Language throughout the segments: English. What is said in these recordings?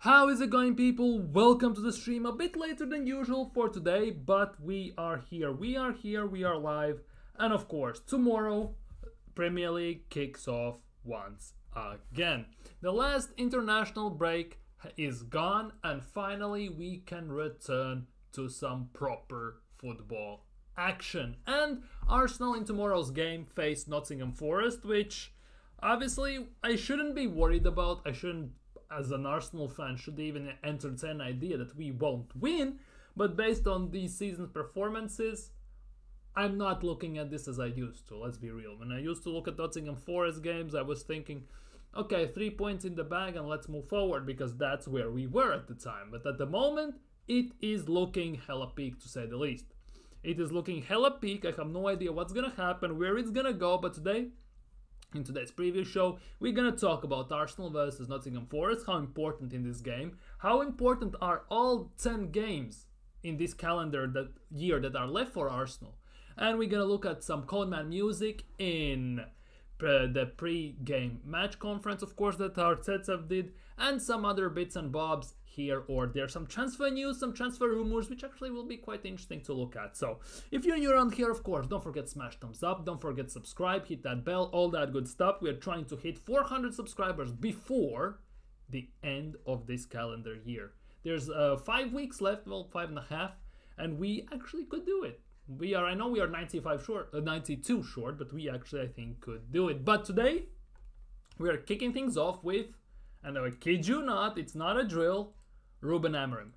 How is it going, people? Welcome to the stream. A bit later than usual for today, but we are here. We are here, we are live. And of course, tomorrow, Premier League kicks off once again. The last international break is gone, and finally, we can return to some proper football action. And Arsenal in tomorrow's game face Nottingham Forest, which obviously I shouldn't be worried about. I shouldn't, as an Arsenal fan, should even entertain the idea that we won't win. But based on these season's performances, I'm not looking at this as I used to. Let's be real. When I used to look at Nottingham Forest games, I was thinking, okay, 3 points in the bag and let's move forward, because that's where we were at the time. But at the moment, it is looking hella peak, to say the least. It is looking hella peak. I have no idea what's gonna happen, where it's gonna go, but today, in today's preview show, we're gonna talk about Arsenal versus Nottingham Forest, how important in this game, how important are all 10 games in this calendar year that are left for Arsenal, and we're gonna look at some Coleman music in the pre-game match conference, of course, that Arteta did, and some other bits and bobs here or there. Some transfer news, some transfer rumors, which actually will be quite interesting to look at. So if you're new around here, of course, don't forget to smash thumbs up, don't forget subscribe, hit that bell, all that good stuff. We are trying to hit 400 subscribers before the end of this calendar year. There's 5 weeks left, well, 5.5, and we actually could do it. I know we are 92 short, but we actually, I think, could do it. But today, we are kicking things off with, and I kid you not, it's not a drill, Ruben Amorim.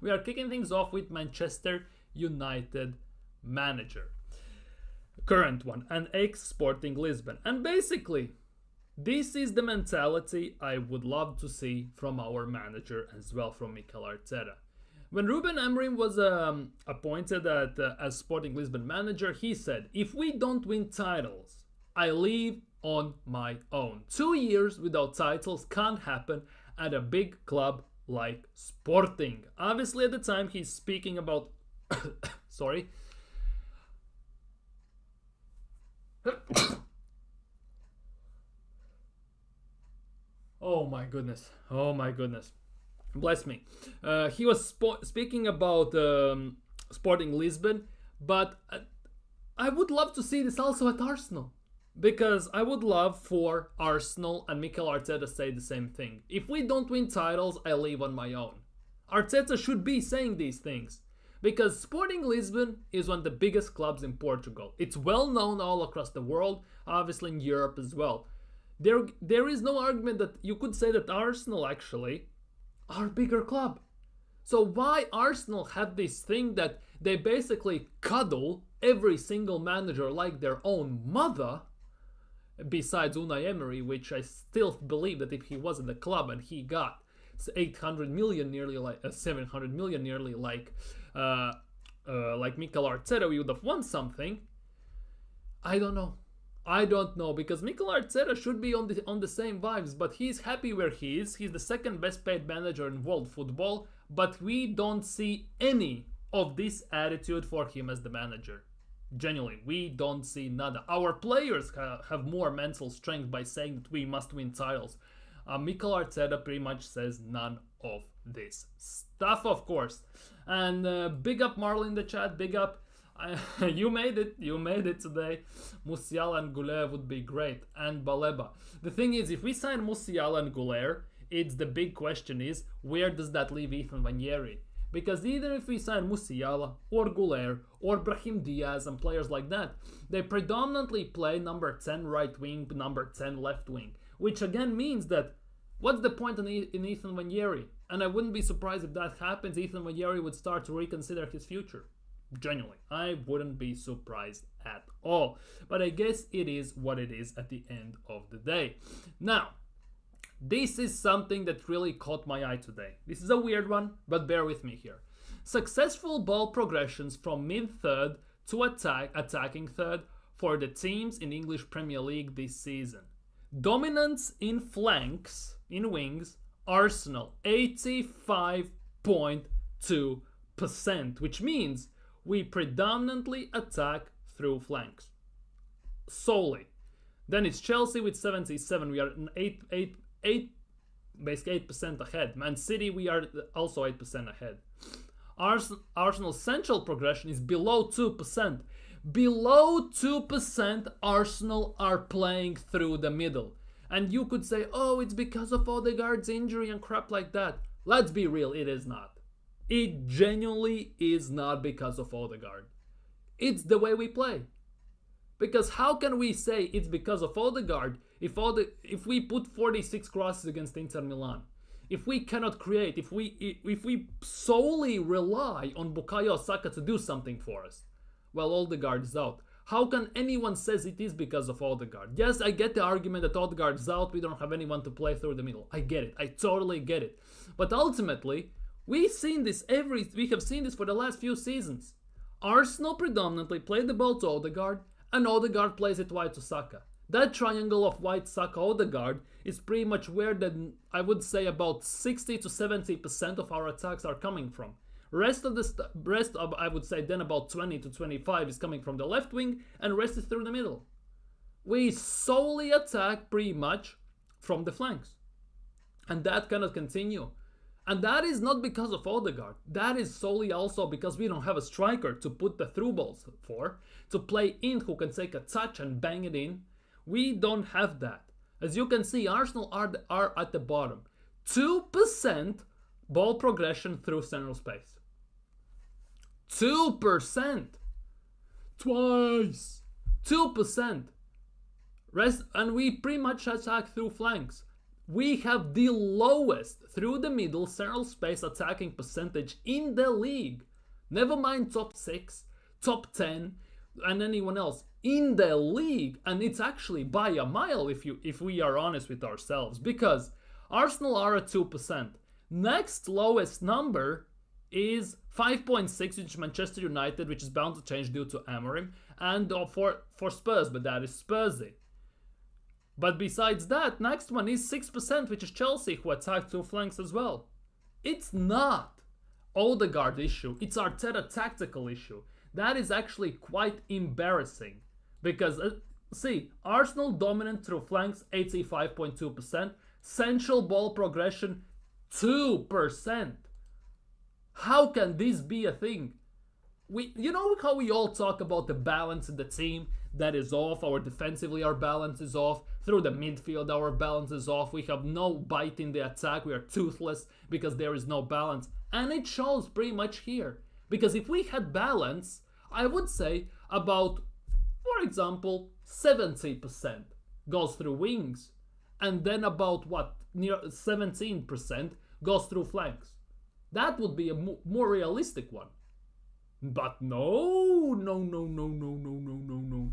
We are kicking things off with Manchester United manager. Current one, an ex-Sporting Lisbon. And basically, this is the mentality I would love to see from our manager as well, from Mikel Arteta. When Ruben Amorim was appointed as Sporting Lisbon manager, he said, if we don't win titles, I leave on my own. 2 years without titles can't happen at a big club like Sporting. Obviously, at the time, he's speaking about... sorry. Oh my goodness. Oh my goodness. Bless me. He was speaking about Sporting Lisbon, but I would love to see this also at Arsenal, because I would love for Arsenal and Mikel Arteta say the same thing. If we don't win titles, I leave on my own. Arteta should be saying these things, because Sporting Lisbon is one of the biggest clubs in Portugal. It's well known all across the world, obviously in Europe as well. There is no argument that you could say that Arsenal actually are a bigger club. So why Arsenal have this thing that they basically cuddle every single manager like their own mother, besides Unai Emery, which I still believe that if he was in the club and he got 800 million, nearly like 700 million, nearly like Mikel Arteta, we would have won something. I don't know, because Mikel Arteta should be on the same vibes, but he's happy where he is. He's the second best paid manager in world football, but we don't see any of this attitude for him as the manager. Genuinely, we don't see nada. Our players have more mental strength by saying that we must win titles. Mikel Arteta pretty much says none of this stuff, of course. And big up Marlon in the chat, big up. You made it today. Musiala and Goulet would be great, and Baleba. The thing is, if we sign Musiala and Goulet, it's the big question is, where does that leave Ethan Vanieri? Because either if we sign Musiala or Goulet or Brahim Diaz and players like that, they predominantly play number 10 right wing, number 10 left wing, which again means that what's the point in Ethan Vanieri? And I wouldn't be surprised if that happens. Ethan Vanieri would start to reconsider his future. Genuinely, I wouldn't be surprised at all. But I guess it is what it is at the end of the day. Now, this is something that really caught my eye today. This is a weird one, but bear with me here. Successful ball progressions from mid-third to attacking third for the teams in English Premier League this season. Dominance in flanks, in wings, Arsenal 85.2%, which means we predominantly attack through flanks. Solely. Then it's Chelsea with 77. We are 8 basically 8% ahead. Man City, we are also 8% ahead. Arsenal's central progression is below 2%. Below 2%, Arsenal are playing through the middle. And you could say, oh, it's because of Odegaard's injury and crap like that. Let's be real, it is not. It genuinely is not because of Odegaard. It's the way we play. Because how can we say it's because of Odegaard if we put 46 crosses against Inter Milan? If we cannot create, if we solely rely on Bukayo Saka to do something for us, well, Odegaard is out. How can anyone says it is because of Odegaard? Yes, I get the argument that Odegaard is out, we don't have anyone to play through the middle. I get it. I totally get it. But ultimately, we have seen this for the last few seasons. Arsenal predominantly play the ball to Odegaard, and Odegaard plays it wide to Saka. That triangle of White, Saka, Odegaard is pretty much where I would say about 60 to 70% of our attacks are coming from. Rest of I would say then about 20 to 25 is coming from the left wing, and rest is through the middle. We solely attack pretty much from the flanks. And that cannot continue. And that is not because of Odegaard. That is solely also because we don't have a striker to put the through balls for, to play in who can take a touch and bang it in. We don't have that. As you can see, Arsenal are at the bottom. 2% ball progression through central space. 2%. Twice. 2%. And we pretty much attack through flanks. We have the lowest through the middle central space attacking percentage in the league. Never mind top 6, top 10, and anyone else in the league. And it's actually by a mile if we are honest with ourselves, because Arsenal are at 2%. Next lowest number is 5.6, which is Manchester United, which is bound to change due to Amorim, and for Spurs, but that is Spursy. But besides that, next one is 6%, which is Chelsea, who attack two flanks as well. It's not Odegaard issue, it's Arteta tactical issue. That is actually quite embarrassing. Because, see, Arsenal dominant through flanks, 85.2%. Central ball progression, 2%. How can this be a thing? You know how we all talk about the balance in the team that is off? Defensively our balance is off. Through the midfield our balance is off. We have no bite in the attack. We are toothless because there is no balance. And it shows pretty much here. Because if we had balance, I would say about, for example, 70% goes through wings. And then about near 17% goes through flanks. That would be a more realistic one. But no,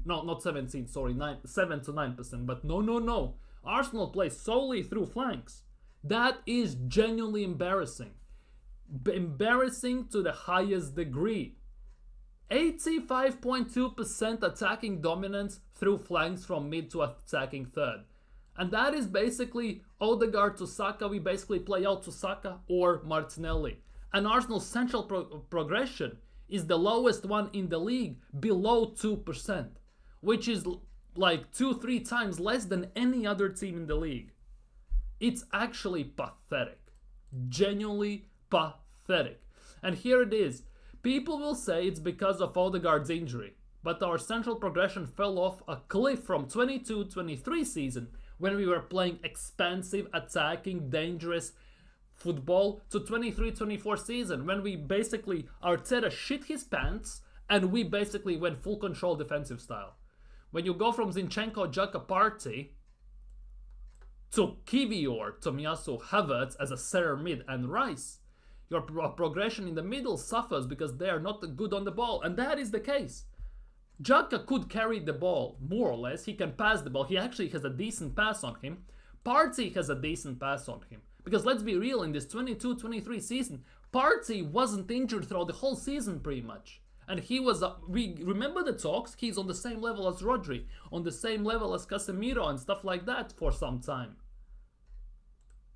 not 17, sorry, 7 to 9%, but no. Arsenal plays solely through flanks. That is genuinely embarrassing. Embarrassing to the highest degree. 85.2% attacking dominance through flanks from mid to attacking third. And that is basically Odegaard to Saka. We basically play out to Saka or Martinelli. And Arsenal's central progression is the lowest one in the league, below 2%, which is like 2-3 times less than any other team in the league. It's actually pathetic. Genuinely pathetic. And here it is. People will say it's because of Odegaard's injury, but our central progression fell off a cliff from 22-23 season, when we were playing expansive, attacking, dangerous football, to 23-24 season, when we basically, Arteta shit his pants and we basically went full control defensive style. When you go from Zinchenko, Xhaka, Partey to Kivior, Tomiyasu, Havertz as a center mid and Rice, your progression in the middle suffers because they are not good on the ball, and that is the case. Xhaka could carry the ball, more or less. He can pass the ball. He actually has a decent pass on him. Partey has a decent pass on him. Because let's be real, in this 22-23 season, Partey wasn't injured throughout the whole season pretty much. And he was, we remember the talks, he's on the same level as Rodri, on the same level as Casemiro and stuff like that for some time.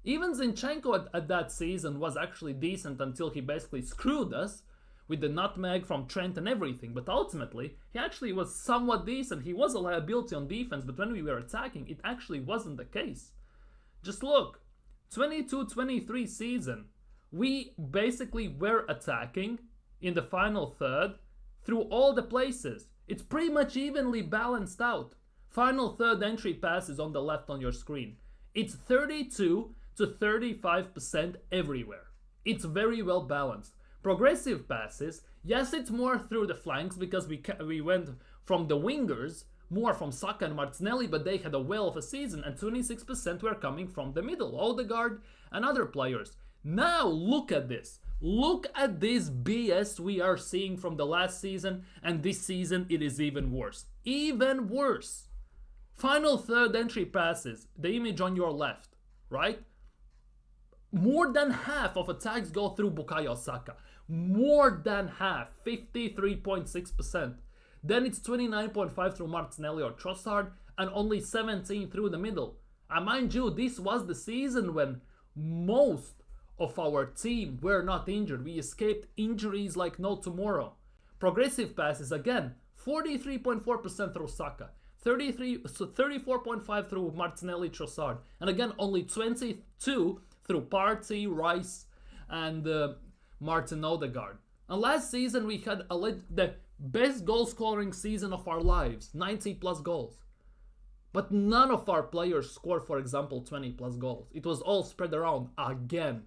Even Zinchenko at that season was actually decent until he basically screwed us with the nutmeg from Trent and everything. But ultimately, he actually was somewhat decent. He was a liability on defense, but when we were attacking, it actually wasn't the case. Just look. 22-23 season, we basically were attacking in the final third through all the places. It's pretty much evenly balanced out. Final third entry passes on the left on your screen. It's 32 to 35% everywhere. It's very well balanced. Progressive passes, yes, it's more through the flanks because we went from the wingers, more from Saka and Martinelli, but they had a whale of a season, and 26% were coming from the middle, Odegaard and other players. Now look at this. Look at this BS we are seeing from the last season, and this season it is even worse. Even worse. Final third entry passes, the image on your left, right? More than half of attacks go through Bukayo Saka. More than half, 53.6%. Then it's 29.5 through Martinelli or Trossard, and only 17 through the middle. And mind you, this was the season when most of our team were not injured. We escaped injuries like no tomorrow. Progressive passes, again, 43.4% through Saka, 34.5 through Martinelli, Trossard, and again, only 22 through Partey, Rice, and Martin Odegaard. And last season we had the best goal scoring season of our lives, 90 plus goals. But none of our players scored, for example, 20 plus goals. It was all spread around again.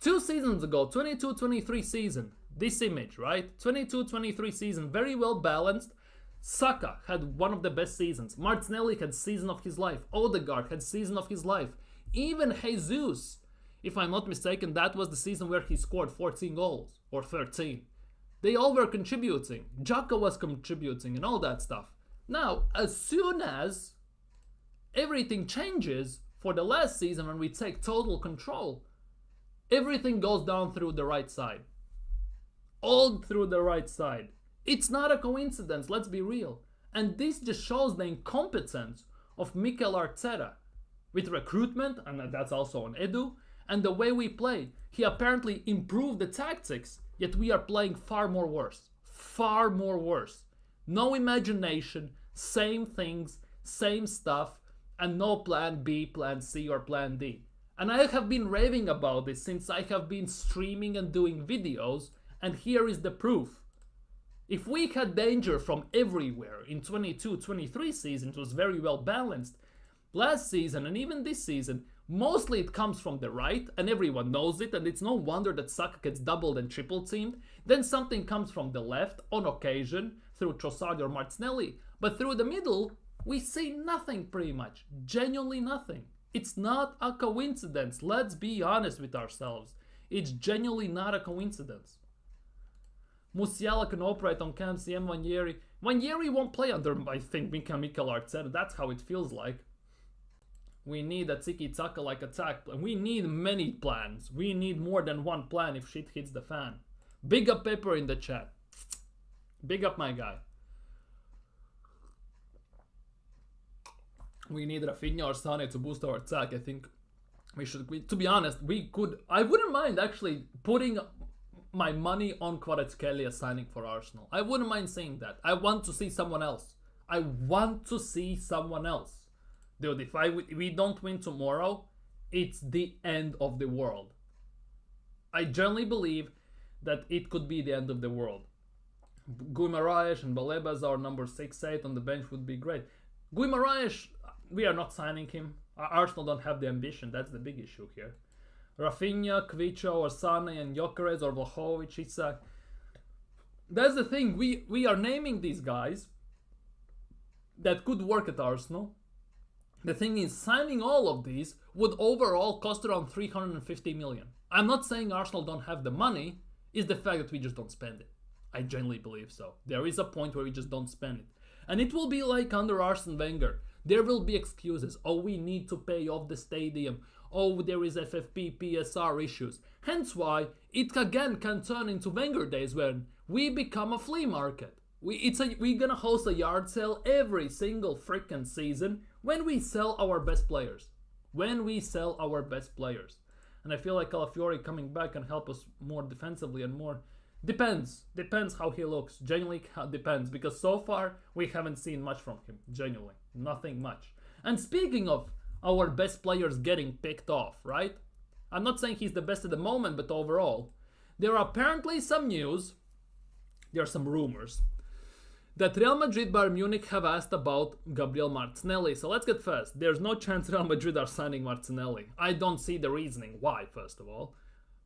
2 seasons ago, 22-23 season, this image, right? 22-23 season, very well balanced. Saka had one of the best seasons. Martinelli had season of his life. Odegaard had season of his life. Even Jesus, if I'm not mistaken, that was the season where he scored 14 goals, or 13. They all were contributing. Xhaka was contributing and all that stuff. Now, as soon as everything changes for the last season when we take total control, everything goes down through the right side. All through the right side. It's not a coincidence, let's be real. And this just shows the incompetence of Mikel Arteta. With recruitment, and that's also on Edu, and the way we play. He apparently improved the tactics, yet we are playing far more worse. Far more worse. No imagination, same things, same stuff, and no plan B, plan C, or plan D. And I have been raving about this since I have been streaming and doing videos, and here is the proof. If we had danger from everywhere in 22-23 season, it was very well balanced. Last season and even this season, mostly it comes from the right, and everyone knows it, and it's no wonder that Saka gets doubled and triple teamed. Then something comes from the left, on occasion, through Trossard or Martinelli. But through the middle, we see nothing pretty much. Genuinely nothing. It's not a coincidence. Let's be honest with ourselves. It's genuinely not a coincidence. Musiala can operate on Cam CM Wanjeri. Wanjeri won't play under, I think, Mikel Arteta. That's how it feels like. We need a tiki-taka like attack plan. We need many plans. We need more than one plan if shit hits the fan. Big up Pepper in the chat. Big up my guy. We need Rafinha or Sane to boost our attack. I think we should, to be honest, we could, I wouldn't mind actually putting my money on Kvaratskhelia signing for Arsenal. I wouldn't mind saying that. I want to see someone else. I want to see someone else. Dude, if we don't win tomorrow, it's the end of the world. I generally believe that it could be the end of the world. Guimaraes and Balebas, our number 6-8 on the bench would be great. Guimaraes, we are not signing him. Arsenal don't have the ambition. That's the big issue here. Rafinha, Kvicho, or Sane, and Gyökeres, or Vlahovic, Isak. That's the thing. We are naming these guys that could work at Arsenal. The thing is, signing all of these would overall cost around 350 million. I'm not saying Arsenal don't have the money, it's the fact that we just don't spend it. I genuinely believe so. There is a point where we just don't spend it. And it will be like under Arsene Wenger. There will be excuses. Oh, we need to pay off the stadium. Oh, there is FFP, PSR issues. Hence why it again can turn into Wenger days when we become a flea market. We're gonna host a yard sale every single freaking season when we sell our best players. When we sell our best players. And I feel like Calafiori coming back can help us more defensively and more. Depends how he looks. Genuinely depends, because so far we haven't seen much from him. Genuinely, nothing much. And speaking of our best players getting picked off, right? I'm not saying he's the best at the moment, but overall. There are apparently some news, there are some rumors, that Real Madrid, Bayern Munich have asked about Gabriel Martinelli. So let's get first. There's no chance Real Madrid are signing Martinelli. I don't see the reasoning why, first of all.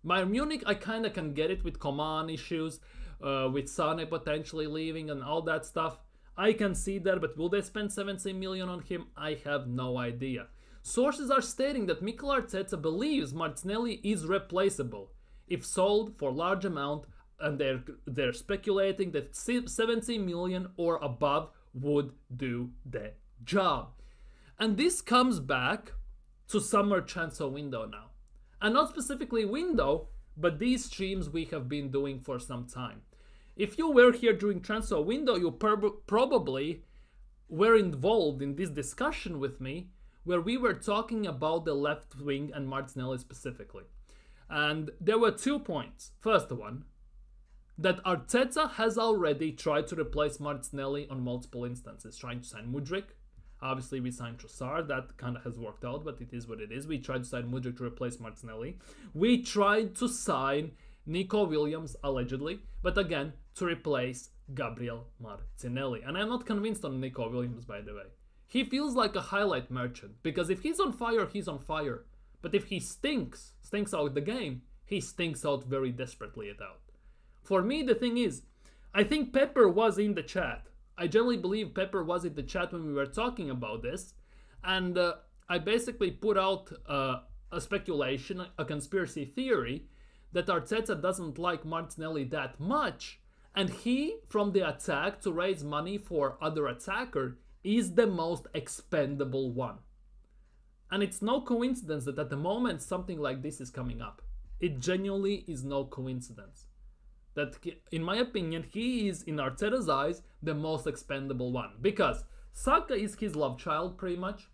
Bayern Munich, I kind of can get it with Coman issues, with Sane potentially leaving and all that stuff. I can see that, but will they spend 70 million on him? I have no idea. Sources are stating that Mikel Arteta believes Martinelli is replaceable if sold for large amount, and they're speculating that 70 million or above would do the job. And this comes back to summer transfer window now. And not specifically window, but these streams we have been doing for some time. If you were here during transfer window, you probably were involved in this discussion with me where we were talking about the left wing and Martinelli specifically. And there were 2 points. First one, that Arteta has already tried to replace Martinelli on multiple instances, trying to sign Mudryk. Obviously, we signed Trossard. That kind of has worked out, but it is what it is. We tried to sign Mudryk to replace Martinelli. We tried to sign Nico Williams, allegedly, but again, to replace Gabriel Martinelli. And I'm not convinced on Nico Williams, by the way. He feels like a highlight merchant, because if he's on fire, he's on fire. But if he stinks out the game, he stinks out very desperately out. For me, the thing is, I think Pepper was in the chat. I generally believe Pepper was in the chat when we were talking about this. And I basically put out a speculation, a conspiracy theory, that Arteta doesn't like Martinelli that much. And he, from the attack to raise money for other attacker, is the most expendable one. And it's no coincidence that at the moment something like this is coming up. It genuinely is no coincidence. That, in my opinion, he is, in Arteta's eyes, the most expendable one. Because Saka is his love child, pretty much.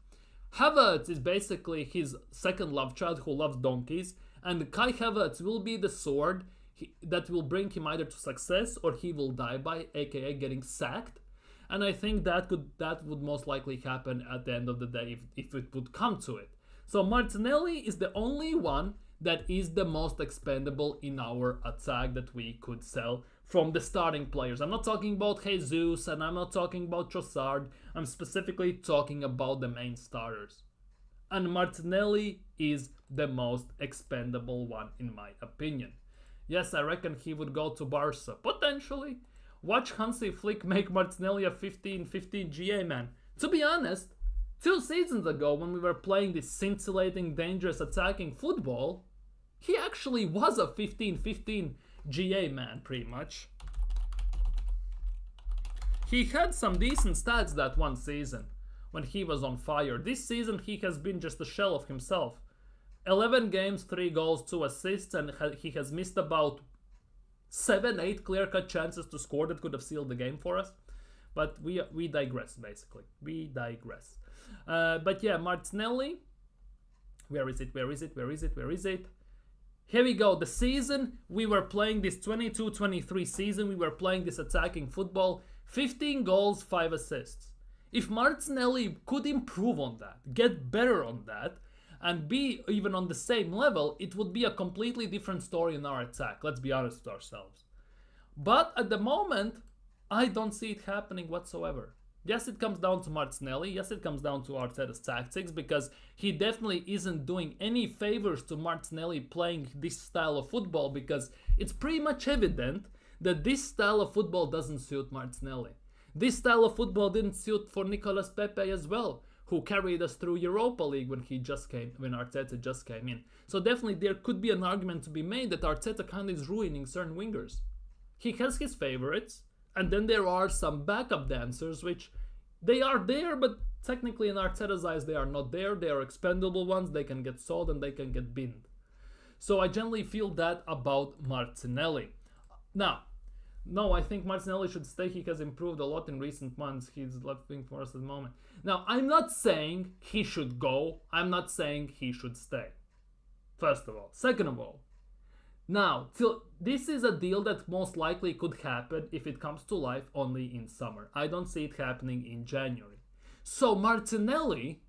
Havertz is basically his second love child who loves donkeys. And Kai Havertz will be the sword that will bring him either to success or he will die by, aka getting sacked. And I think that would most likely happen at the end of the day if it would come to it. So Martinelli is the only one that is the most expendable in our attack that we could sell from the starting players. I'm not talking about Jesus and I'm not talking about Trossard. I'm specifically talking about the main starters. And Martinelli is the most expendable one in my opinion. Yes, I reckon he would go to Barca. Potentially. Watch Hansi Flick make Martinelli a 15-15 GA man. To be honest, 2 seasons ago when we were playing this scintillating, dangerous attacking football, he actually was a 15-15 GA man, pretty much. He had some decent stats that one season when he was on fire. This season he has been just a shell of himself. 11 games, 3 goals, 2 assists, and he has missed about 7-8 clear-cut chances to score that could have sealed the game for us. But we digress, basically. We digress. But yeah, Martinelli. Where is it? Here we go. The season we were playing this 22-23 season, we were playing this attacking football. 15 goals, 5 assists. If Martinelli could improve on that, get better on that, and be even on the same level, it would be a completely different story in our attack. Let's be honest with ourselves. But at the moment, I don't see it happening whatsoever. Yes, it comes down to Martinelli. Yes, it comes down to Arteta's tactics, because he definitely isn't doing any favors to Martinelli playing this style of football, because it's pretty much evident that this style of football doesn't suit Martinelli. This style of football didn't suit for Nicolas Pepe as well, who carried us through Europa League when Arteta just came in. So definitely there could be an argument to be made that Arteta kind of is ruining certain wingers. He has his favorites, and then there are some backup dancers, which they are there, but technically in Arteta's eyes they are not there. They are expendable ones, they can get sold and they can get binned. So I generally feel that about Martinelli. Now, no, I think Martinelli should stay. He has improved a lot in recent months. He's left wing for us at the moment. Now, I'm not saying he should go. I'm not saying he should stay. First of all. Second of all, now, this is a deal that most likely could happen if it comes to life only in summer. I don't see it happening in January. So Martinelli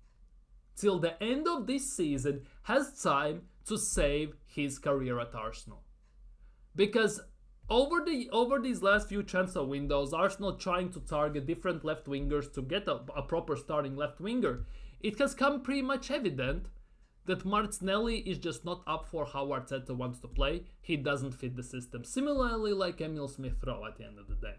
till the end of this season has time to save his career at Arsenal. Because over these last few transfer windows, Arsenal trying to target different left wingers to get a proper starting left winger, it has come pretty much evident that Martinelli is just not up for how Arteta wants to play. He doesn't fit the system. Similarly like Emil Smith-Rowe at the end of the day.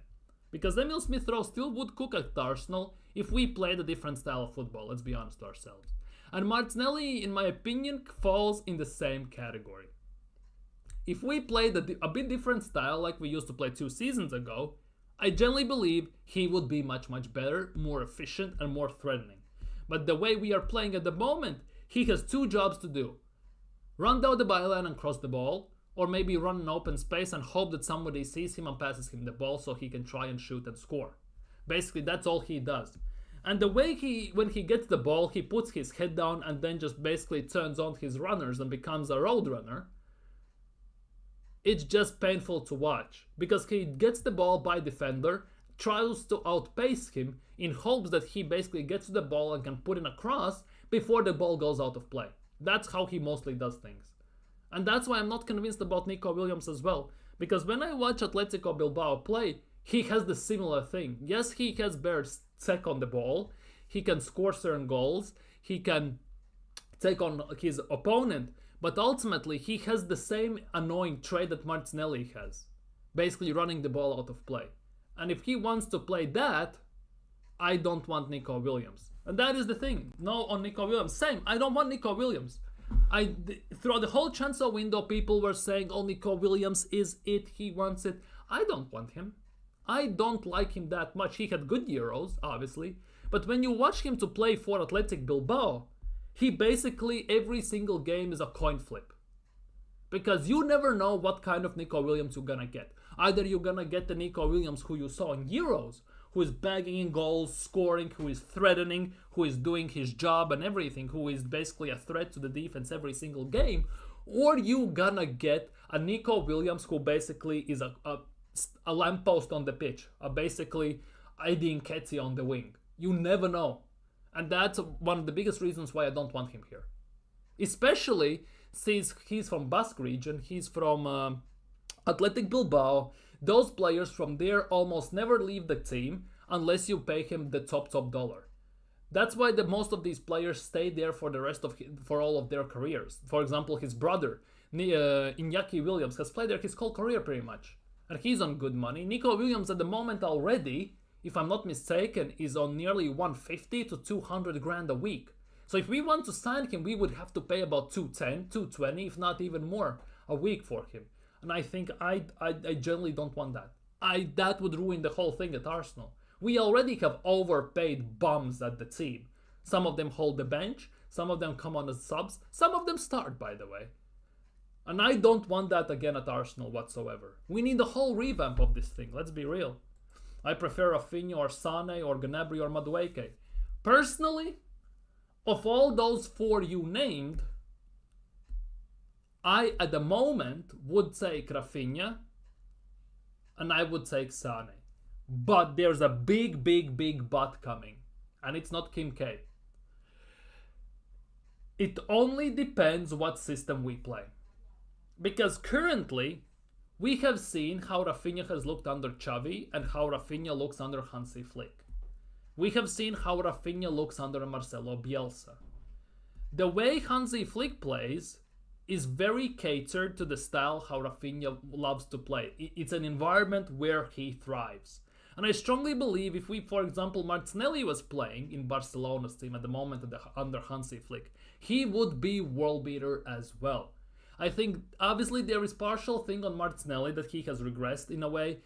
Because Emil Smith-Rowe still would cook at Arsenal if we played a different style of football, let's be honest to ourselves. And Martinelli, in my opinion, falls in the same category. If we played a bit different style like we used to play 2 seasons ago, I generally believe he would be much better, more efficient and more threatening. But the way we are playing at the moment, he has 2 jobs to do. Run down the byline and cross the ball, or maybe run an open space and hope that somebody sees him and passes him the ball so he can try and shoot and score. Basically, that's all he does. And the way when he gets the ball, he puts his head down and then just basically turns on his runners and becomes a road runner. It's just painful to watch, because he gets the ball by defender, tries to outpace him in hopes that he basically gets to the ball and can put in a cross before the ball goes out of play. That's how he mostly does things. And that's why I'm not convinced about Nico Williams as well, because when I watch Atletico Bilbao play, he has the similar thing. Yes, he has better tech on the ball, he can score certain goals, he can take on his opponent, but ultimately he has the same annoying trait that Martinelli has, basically running the ball out of play. And if he wants to play that, I don't want Nico Williams. And that is the thing. No on Nico Williams. Same, I don't want Nico Williams. Throughout the whole transfer window, people were saying, oh, Nico Williams is it, he wants it. I don't want him. I don't like him that much. He had good Euros, obviously. But when you watch him to play for Athletic Bilbao, he basically, every single game is a coin flip. Because you never know what kind of Nico Williams you're gonna get. Either you're gonna get the Nico Williams who you saw in Euros, who is bagging in goals, scoring, who is threatening, who is doing his job and everything, who is basically a threat to the defense every single game, or you gonna get a Nico Williams who basically is a lamppost on the pitch, basically Eddie Nketiah on the wing. You never know. And that's one of the biggest reasons why I don't want him here. Especially since he's from Basque region, he's from Athletic Bilbao. Those players from there almost never leave the team unless you pay him the top dollar. That's why most of these players stay there for all of their careers. For example, his brother, Iñaki Williams, has played there his whole career pretty much. And he's on good money. Nico Williams at the moment already, if I'm not mistaken, is on nearly 150 to 200 grand a week. So if we want to sign him, we would have to pay about 210, 220, if not even more, a week for him. And I think I generally don't want that. That would ruin the whole thing at Arsenal. We already have overpaid bums at the team. Some of them hold the bench, some of them come on as subs, some of them start, by the way. And I don't want that again at Arsenal whatsoever. We need a whole revamp of this thing, let's be real. I prefer Rafinha or Sane or Gnabry or Madueke. Personally, of all those 4 you named, I, at the moment, would take Rafinha and I would take Sane. But there's a big but coming. And it's not Kim K. It only depends what system we play. Because currently, we have seen how Rafinha has looked under Xavi and how Rafinha looks under Hansi Flick. We have seen how Rafinha looks under Marcelo Bielsa. The way Hansi Flick plays is very catered to the style how Rafinha loves to play. It's an environment where he thrives. And I strongly believe if we, for example, Martinelli was playing in Barcelona's team at the moment under Hansi Flick, he would be world beater as well. I think obviously there is partial thing on Martinelli that he has regressed in a way.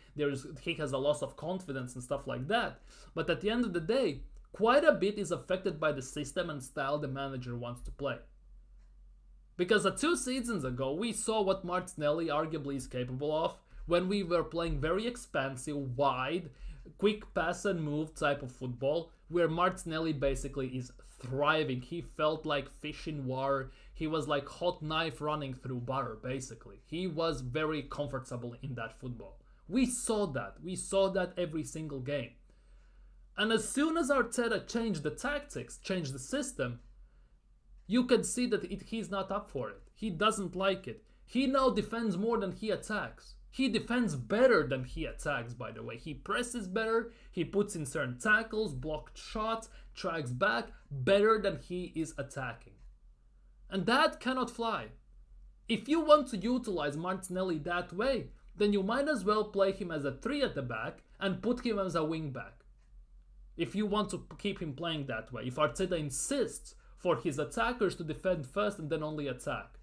He has a loss of confidence and stuff like that. But at the end of the day, quite a bit is affected by the system and style the manager wants to play. Because 2 seasons ago, we saw what Martinelli arguably is capable of when we were playing very expansive, wide, quick pass and move type of football, where Martinelli basically is thriving. He felt like fish in water. He was like hot knife running through butter, basically. He was very comfortable in that football. We saw that. We saw that every single game. And as soon as Arteta changed the tactics, changed the system, you can see that he's not up for it. He doesn't like it. He now defends more than he attacks. He defends better than he attacks, by the way. He presses better, he puts in certain tackles, blocked shots, tracks back, better than he is attacking. And that cannot fly. If you want to utilize Martinelli that way, then you might as well play him as a 3 at the back and put him as a wing back. If you want to keep him playing that way, if Arteta insists for his attackers to defend first and then only attack.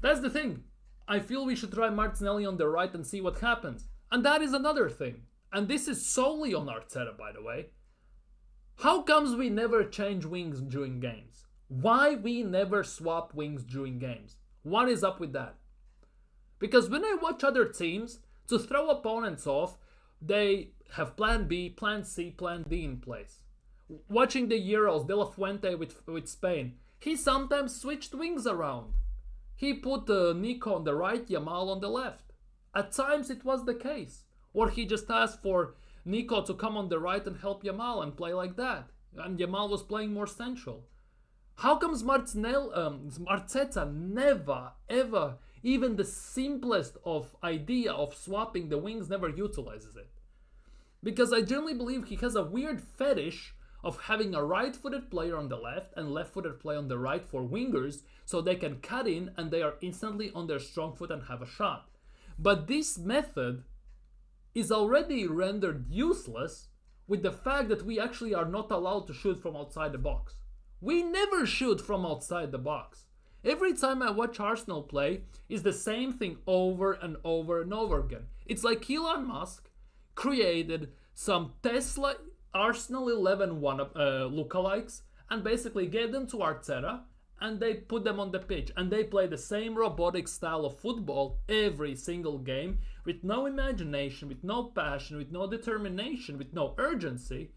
That's the thing. I feel we should try Martinelli on the right and see what happens. And that is another thing. And this is solely on Arteta, by the way. How comes we never change wings during games? Why we never swap wings during games? What is up with that? Because when I watch other teams, to throw opponents off, they have plan B, plan C, plan D in place. Watching the Euros, De La Fuente with Spain, he sometimes switched wings around. He put Nico on the right, Yamal on the left. At times it was the case. Or he just asked for Nico to come on the right and help Yamal and play like that. And Yamal was playing more central. How comes Arteta never, ever, even the simplest of idea of swapping the wings never utilizes it? Because I generally believe he has a weird fetish of having a right-footed player on the left and left-footed player on the right for wingers so they can cut in and they are instantly on their strong foot and have a shot. But this method is already rendered useless with the fact that we actually are not allowed to shoot from outside the box. We never shoot from outside the box. Every time I watch Arsenal play, it's the same thing over and over and over again. It's like Elon Musk created some Tesla Arsenal 11 lookalikes and basically gave them to Arteta and they put them on the pitch and they play the same robotic style of football every single game with no imagination, with no passion, with no determination, with no urgency.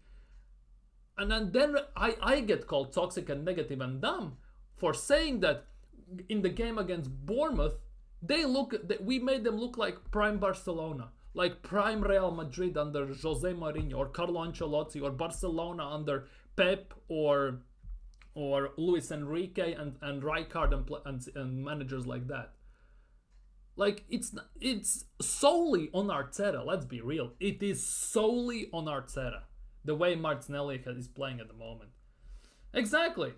And then I get called toxic and negative and dumb for saying that in the game against Bournemouth, we made them look like prime Barcelona, like prime Real Madrid under Jose Mourinho or Carlo Ancelotti, or Barcelona under Pep or Luis Enrique and Rijkaard and managers like that. Like it's solely on Arteta. Let's be real. It is solely on Arteta. The way Martinelli is playing at the moment. Exactly.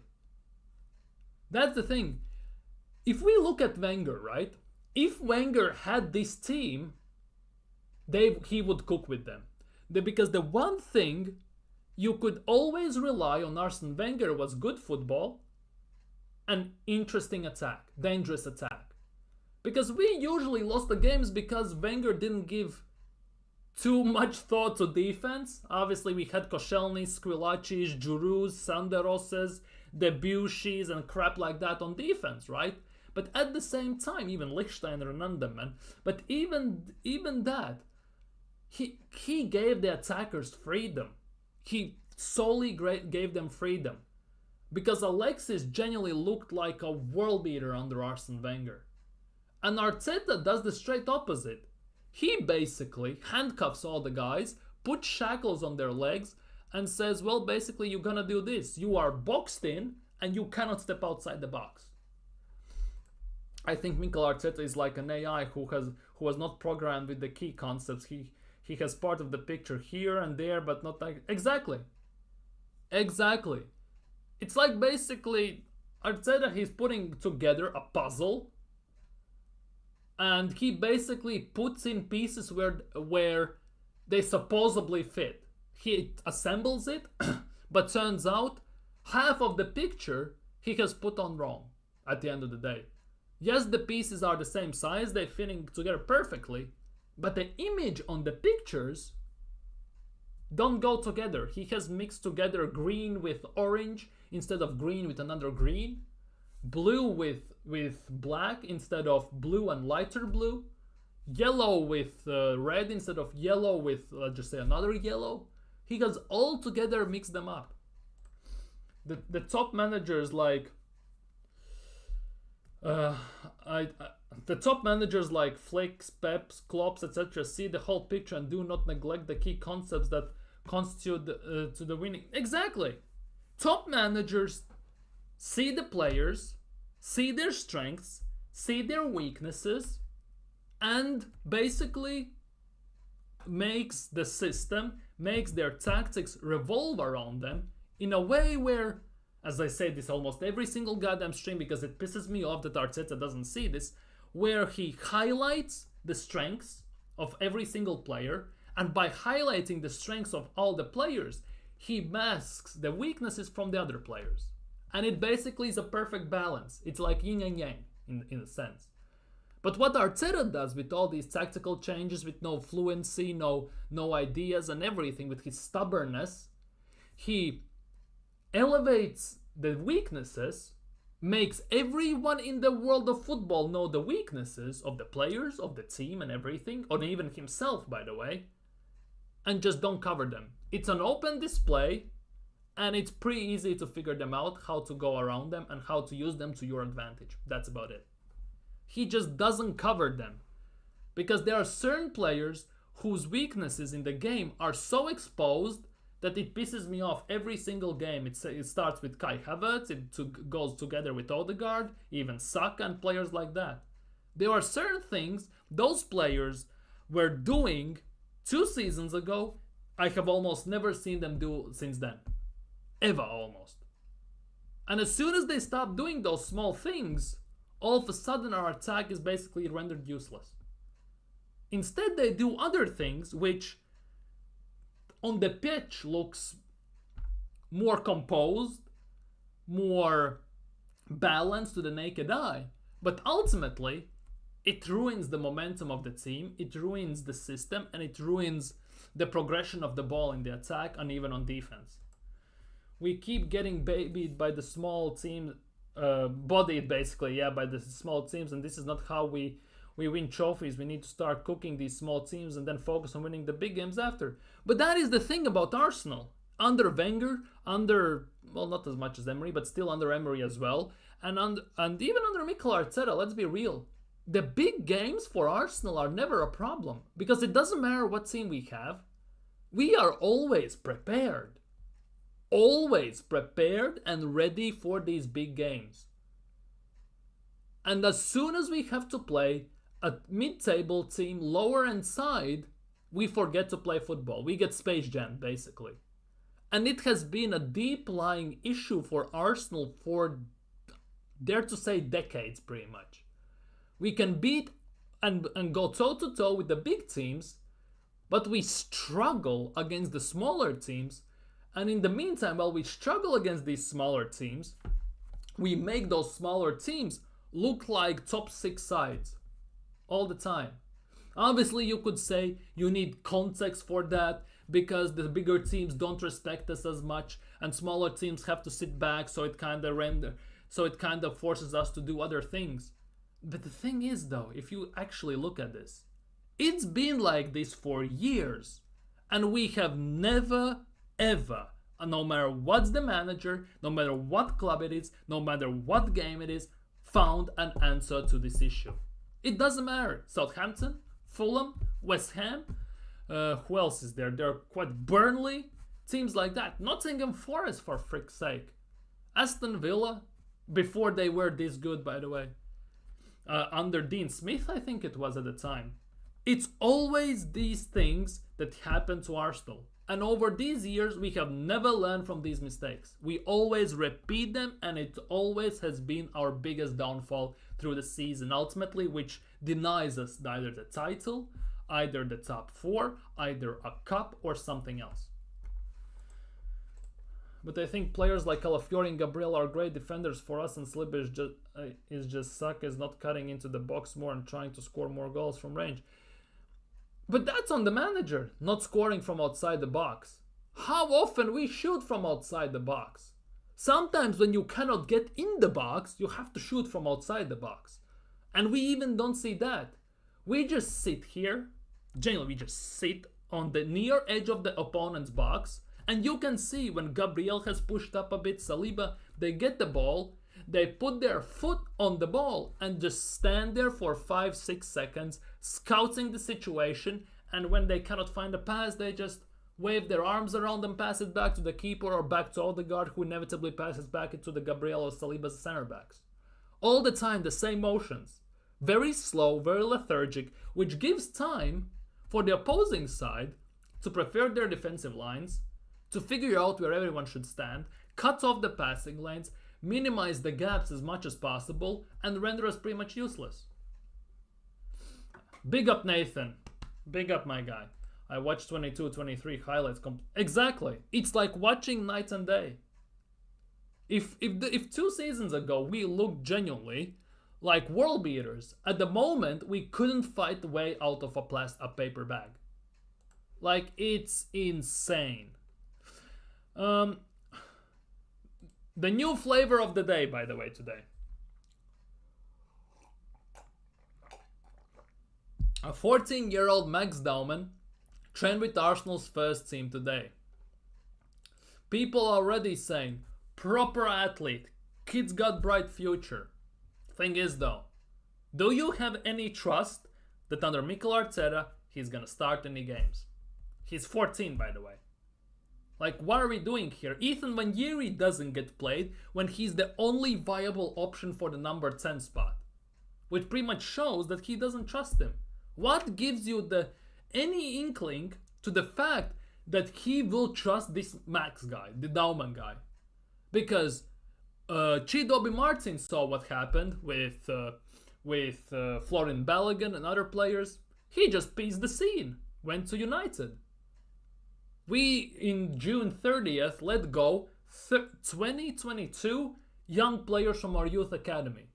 That's the thing. If we look at Wenger, right? If Wenger had this team, he would cook with them. Because the one thing you could always rely on Arsene Wenger was good football and interesting attack, dangerous attack. Because we usually lost the games because Wenger didn't give too much thought to defense. Obviously, we had Koscielny's, Squillaci's, Giroud's, Sanderos's, Debussys, and crap like that on defense, right? But at the same time, even Lichtsteiner and Underman, but even that, he gave the attackers freedom. He solely gave them freedom. Because Alexis genuinely looked like a world beater under Arsene Wenger. And Arteta does the straight opposite. He basically handcuffs all the guys, puts shackles on their legs, and says, well, basically, you're gonna do this. You are boxed in, and you cannot step outside the box. I think Mikel Arteta is like an AI who was not programmed with the key concepts. He has part of the picture here and there, but not like... Exactly. It's like basically Arteta, he's putting together a puzzle, and he basically puts in pieces where they supposedly fit. He assembles it, but turns out half of the picture he has put on wrong at the end of the day. Yes, the pieces are the same size, they're fitting together perfectly, but the image on the pictures don't go together. He has mixed together green with orange instead of green with another green, blue with black instead of blue and lighter blue, yellow with red instead of yellow with, let's just say, another yellow. He has all together mixed them up. The top managers like the top managers like Flick, Peps, Klopps, etc. see the whole picture and do not neglect the key concepts that constitute to the winning. Exactly. Top managers see the players, see their strengths, see their weaknesses, and basically makes the system, makes their tactics revolve around them in a way where, as I say this almost every single goddamn stream because it pisses me off that Arteta doesn't see this, where he highlights the strengths of every single player, and by highlighting the strengths of all the players, he masks the weaknesses from the other players. And it basically is a perfect balance. It's like yin and yang in a sense. But what Arteta does with all these tactical changes, with no fluency, no ideas and everything, with his stubbornness, he elevates the weaknesses, makes everyone in the world of football know the weaknesses of the players, of the team and everything, or even himself, by the way, and just don't cover them. It's an open display, and it's pretty easy to figure them out, how to go around them and how to use them to your advantage. That's about it. He just doesn't cover them, because there are certain players whose weaknesses in the game are so exposed that it pisses me off every single game. It starts with Kai Havertz, it goes together with Odegaard, even Saka and players like that. There are certain things those players were doing 2 seasons ago, I have almost never seen them do since then. Ever, almost. And as soon as they stop doing those small things, all of a sudden our attack is basically rendered useless. Instead, they do other things which on the pitch looks more composed, more balanced to the naked eye, but ultimately it ruins the momentum of the team, it ruins the system, and it ruins the progression of the ball in the attack and even on defense. We keep getting babied by the small team, bodied basically, by the small teams, and this is not how we win trophies. We need to start cooking these small teams and then focus on winning the big games after. But that is the thing about Arsenal. Under Wenger, not as much as Emery, but still under Emery as well, and even under Mikel Arteta, let's be real. The big games for Arsenal are never a problem, because it doesn't matter what team we have. We are always prepared. Always prepared and ready for these big games. And as soon as we have to play a mid-table team lower end side, we forget to play football. We get space jammed, basically. And it has been a deep-lying issue for Arsenal for, dare to say, decades, pretty much. We can beat and go toe-to-toe with the big teams, but we struggle against the smaller teams. And in the meantime, while we struggle against these smaller teams, we make those smaller teams look like top 6 sides all the time. Obviously, you could say you need context for that, because the bigger teams don't respect us as much and smaller teams have to sit back, so it kind of forces us to do other things. But the thing is, though, if you actually look at this, it's been like this for years, and we have never ever, no matter what's the manager, no matter what club it is, no matter what game it is, found an answer to this issue. It doesn't matter. Southampton, Fulham, West Ham, who else is there? There are quite Burnley, teams like that. Nottingham Forest, for frick's sake. Aston Villa, before they were this good, by the way. Under Dean Smith, I think it was at the time. It's always these things that happen to Arsenal. And over these years, we have never learned from these mistakes. We always repeat them, and it always has been our biggest downfall through the season, ultimately, which denies us either the title, either the top 4, either a cup, or something else. But I think players like Calafiori and Gabriel are great defenders for us, and slippage is just Saka is not cutting into the box more and trying to score more goals from range. But that's on the manager, not scoring from outside the box. How often we shoot from outside the box? Sometimes when you cannot get in the box, you have to shoot from outside the box. And we even don't see that. We just sit here, generally we just sit on the near edge of the opponent's box, and you can see when Gabriel has pushed up a bit, Saliba, they get the ball, they put their foot on the ball and just stand there for 5-6 seconds, scouting the situation, and when they cannot find a pass, they just wave their arms around and pass it back to the keeper or back to Odegaard, who inevitably passes back into the Gabriel or Saliba's center backs. All the time, the same motions. Very slow, very lethargic, which gives time for the opposing side to prepare their defensive lines, to figure out where everyone should stand, cut off the passing lanes, minimize the gaps as much as possible, and render us pretty much useless. Big up Nathan. Big up my guy. I watched 22-23 highlights. Exactly. It's like watching night and day. If 2 seasons ago we looked genuinely like world beaters, at the moment we couldn't fight the way out of a paper bag. Like, it's insane. The new flavor of the day, by the way, today. A 14-year-old Max Dauman trained with Arsenal's first team today. People already saying, proper athlete, kid's got bright future. Thing is though, do you have any trust that under Mikel Arteta he's gonna start any games? He's 14, by the way. Like, what are we doing here? Ethan Nwaneri doesn't get played when he's the only viable option for the number 10 spot, which pretty much shows that he doesn't trust him. What gives you any inkling to the fact that he will trust this Max guy, the Dauman guy? Because Chidobe Martin saw what happened with Florian Balogun and other players. He just pieced the scene, went to United. We, in June 30th, let go 2022 young players from our youth academy.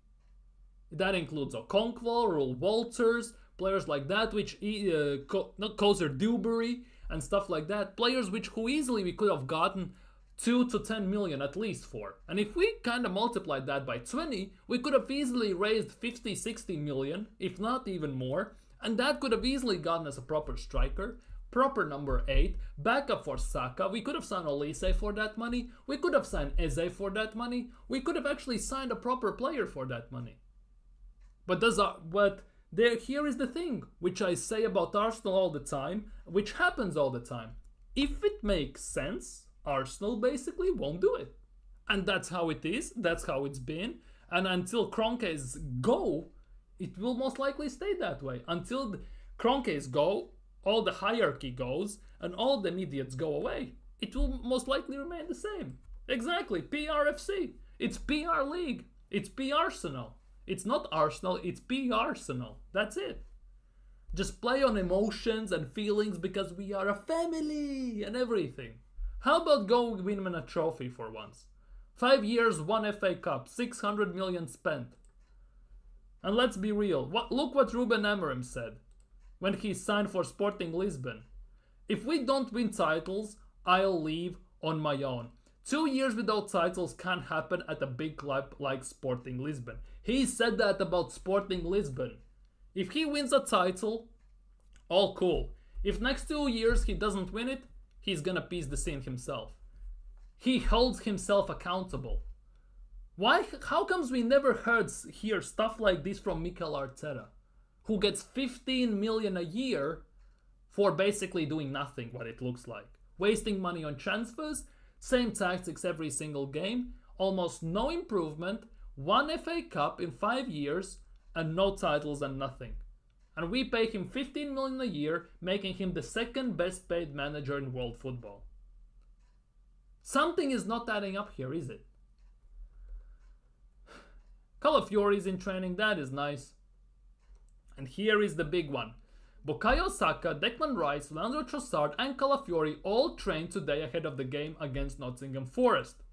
That includes Okonkwo, Rule Walters, players like that, which Kozer Dewberry and stuff like that. Players who easily we could have gotten 2 to 10 million at least for. And if we kind of multiplied that by 20, we could have easily raised 50, 60 million, if not even more. And that could have easily gotten us a proper striker, proper number 8, backup for Saka. We could have signed Olise for that money. We could have signed Eze for that money. We could have actually signed a proper player for that money. But here is the thing, which I say about Arsenal all the time, which happens all the time. If it makes sense, Arsenal basically won't do it. And that's how it is, that's how it's been. And until Kroenke's go, it will most likely stay that way. Until Kroenke's go, all the hierarchy goes, and all the idiots go away. It will most likely remain the same. Exactly, PRFC. It's PR League. It's P Arsenal. It's not Arsenal, it's P Arsenal. That's it. Just play on emotions and feelings because we are a family and everything. How about go win a trophy for once? 5 years, 1 FA Cup, 600 million spent. And let's be real, look what Ruben Amorim said when he signed for Sporting Lisbon. If we don't win titles, I'll leave on my own. 2 years without titles can't happen at a big club like Sporting Lisbon. He said that about Sporting Lisbon. If he wins a title, all cool. If next 2 years he doesn't win it, he's gonna piece the scene himself. He holds himself accountable. Why? How comes we never hear stuff like this from Mikel Arteta, who gets 15 million a year for basically doing nothing, what it looks like. Wasting money on transfers, same tactics every single game, almost no improvement, 1 FA Cup in 5 years, and no titles and nothing. And we pay him 15 million a year, making him the second best paid manager in world football. Something is not adding up here, is it? Calafiori is in training, that is nice. And here is the big one. Bukayo Saka, Declan Rice, Leandro Trossard and Calafiori all trained today ahead of the game against Nottingham Forest.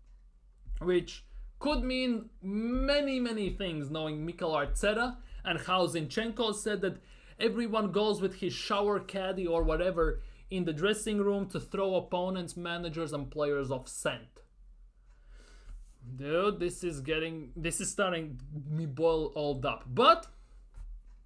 Which could mean many things, knowing Mikel Arteta and how Zinchenko said that everyone goes with his shower caddy or whatever in the dressing room to throw opponents, managers and players off scent. Dude, this is starting me boil all up. But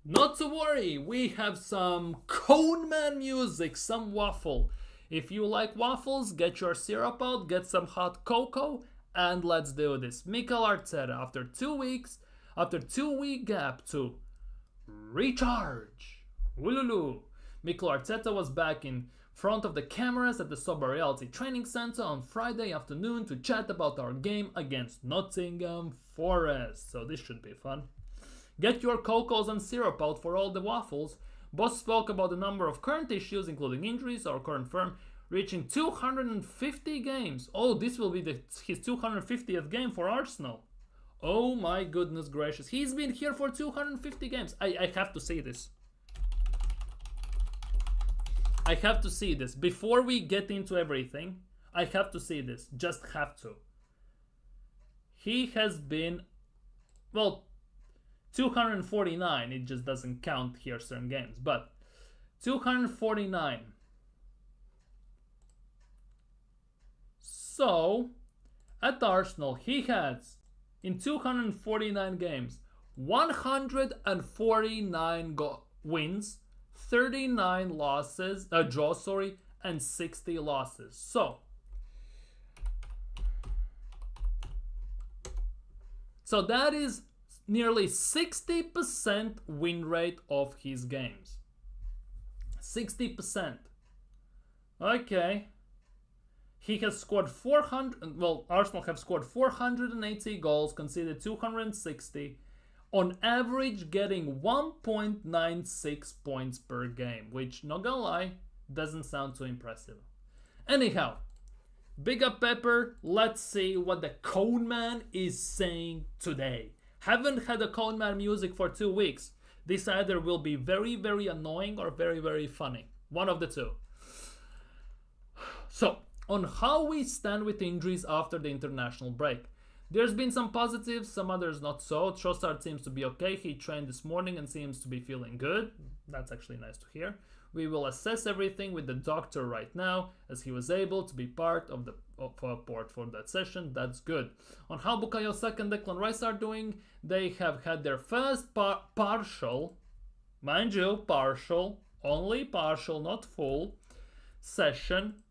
not to worry, we have some Cone Man music, some waffle. If you like waffles, get your syrup out, get some hot cocoa, and let's do this. Mikel Arteta, after 2 weeks, after 2-week gap to recharge. Ululu. Mikel Arteta was back front of the cameras at the Sober Reality Training Center on Friday afternoon to chat about our game against Nottingham Forest. So this should be fun. Get your cocos and syrup out for all the waffles. Boss spoke about the number of current issues, including injuries, our current firm reaching 250 games. Oh, this will be his 250th game for Arsenal. Oh my goodness gracious. He's been here for 250 games. I have to see this. I have to see this. Before we get into everything, I have to see this. Just have to. He has been, well, 249. It just doesn't count here certain games. But 249. So, at Arsenal, he has, in 249 games, 149 wins, 39 losses, draws, and 60 losses. So that is nearly 60% win rate of his games. 60%. Okay. He has scored 400, well, Arsenal have scored 480 goals, conceded 260, on average getting 1.96 points per game, which, not gonna lie, doesn't sound too impressive. Anyhow, big up Pepper, let's see what the Cone Man is saying today. Haven't had a Cone Man music for 2 weeks. This either will be very, very annoying or very, very funny. One of the two. So, on how we stand with injuries after the international break. There's been some positives, some others not so. Trossard seems to be okay. He trained this morning and seems to be feeling good. That's actually nice to hear. We will assess everything with the doctor right now, as he was able to be part of the port for that session. That's good. On how Bukayo Saka and Declan Rice are doing, they have had their first partial, mind you, partial, only partial, not full, session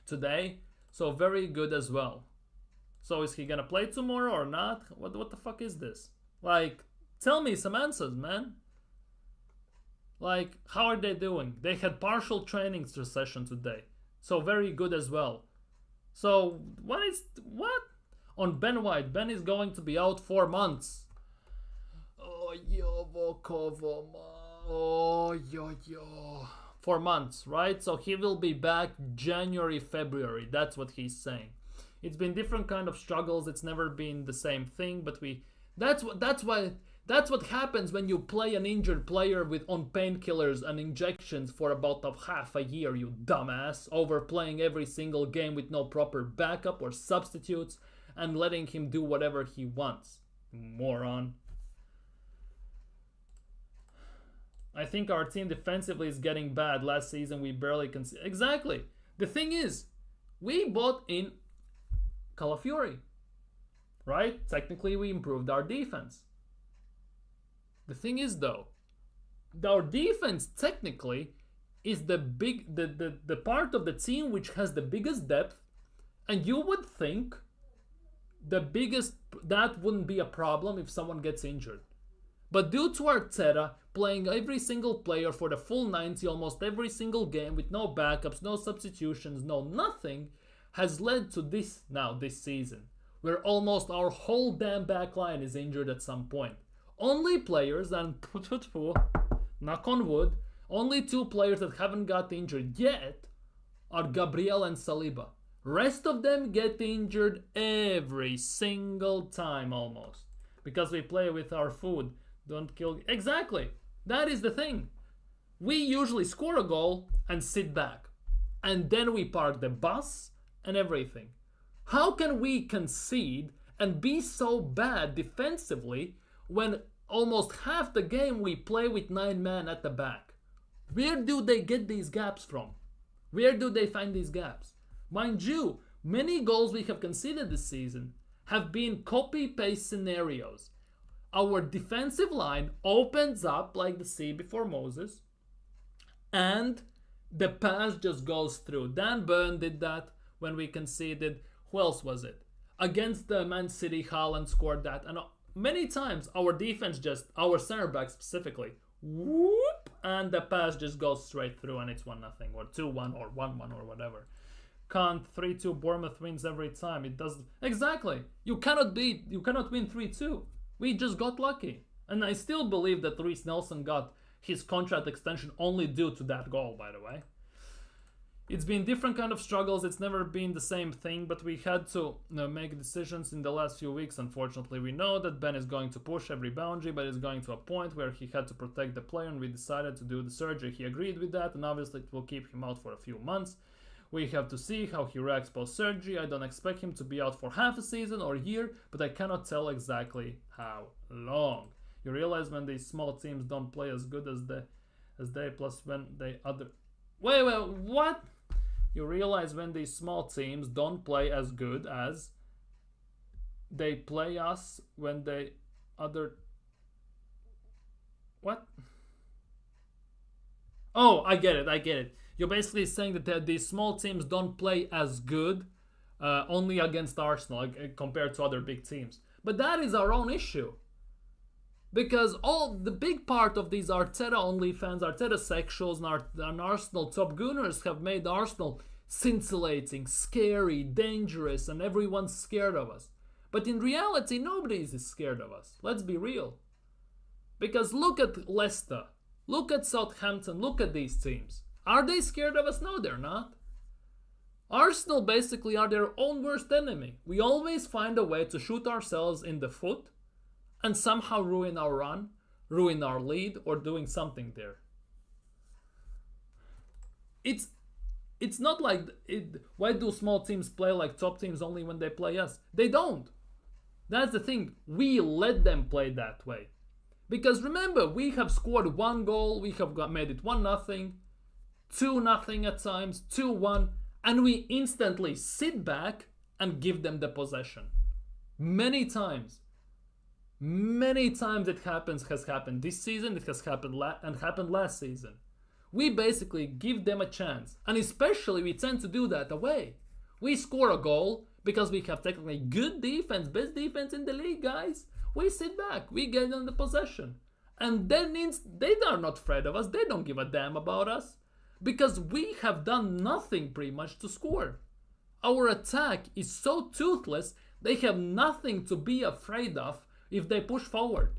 today. So very good as well. So is he gonna play tomorrow or not? What the fuck is this? Like, tell me some answers, man. Like, how are they doing? They had partial training session today. So very good as well. So what? On Ben White, Ben is going to be out 4 months. Oh, 4 months, right? So he will be back January, February. That's what he's saying. It's been different kind of struggles. It's never been the same thing, but that's what happens when you play an injured player on painkillers and injections for about half a year, you dumbass, overplaying every single game with no proper backup or substitutes and letting him do whatever he wants. Moron. I think our team defensively is getting bad. Last season we barely conceded. Exactly. The thing is, we bought in Calafiori, right? Technically we improved our defense. The thing is though, our defense technically is the part of the team which has the biggest depth, and you would think that wouldn't be a problem if someone gets injured. But due to Arteta playing every single player for the full 90 almost every single game with no backups, no substitutions, no nothing, has led to this season, where almost our whole damn back line is injured at some point. Only players, and knock on wood, only 2 players that haven't got injured yet are Gabriel and Saliba. Rest of them get injured every single time almost. Because we play with our food. Don't kill. Exactly. That is the thing. We usually score a goal and sit back. And then we park the bus and everything. How can we concede and be so bad defensively when almost half the game we play with 9 men at the back? Where do they get these gaps from? Where do they find these gaps? Mind you, many goals we have conceded this season have been copy-paste scenarios. Our defensive line opens up like the sea before Moses, and the pass just goes through. Dan Burn did that when we conceded. Who else was it? Against the Man City, Haaland scored that. And many times our defense our center back specifically, whoop, and the pass just goes straight through and it's 1-0 or 2-1 or 1-1 or whatever. Can't 3-2 Bournemouth wins every time. It does exactly. You cannot win 3-2. We just got lucky. And I still believe that Reece Nelson got his contract extension only due to that goal, by the way. It's been different kind of struggles. It's never been the same thing, but we had to make decisions in the last few weeks. Unfortunately, we know that Ben is going to push every boundary, but it's going to a point where he had to protect the player, and we decided to do the surgery. He agreed with that, and obviously it will keep him out for a few months. We have to see how he reacts post-surgery. I don't expect him to be out for half a season or a year, but I cannot tell exactly how long. You realize when these small teams don't play as good as they plus when they other... Wait, what? You realize when these small teams don't play as good as they play us when they other... What? Oh, I get it. You're basically saying that these small teams don't play as good only against Arsenal compared to other big teams. But that is our own issue. Because all the big part of these Arteta only fans, Arteta sexuals and Arsenal top gooners have made Arsenal scintillating, scary, dangerous, and everyone's scared of us. But in reality, nobody is scared of us. Let's be real. Because look at Leicester, look at Southampton, look at these teams. Are they scared of us? No, they're not. Arsenal basically are their own worst enemy. We always find a way to shoot ourselves in the foot and somehow ruin our run, ruin our lead, or doing something there. It's not like why do small teams play like top teams only when they play us? They don't. That's the thing. We let them play that way. Because remember, we have scored 1 goal, we have made it 1-0, 2-0 at times, 2-1, and we instantly sit back and give them the possession. Many times it has happened this season, it has happened happened last season. We basically give them a chance, and especially we tend to do that away. We score a goal because we have technically good defense, best defense in the league, guys. We sit back, we get them the possession, and then they are not afraid of us, they don't give a damn about us, because we have done nothing pretty much to score. Our attack is so toothless, they have nothing to be afraid of if they push forward.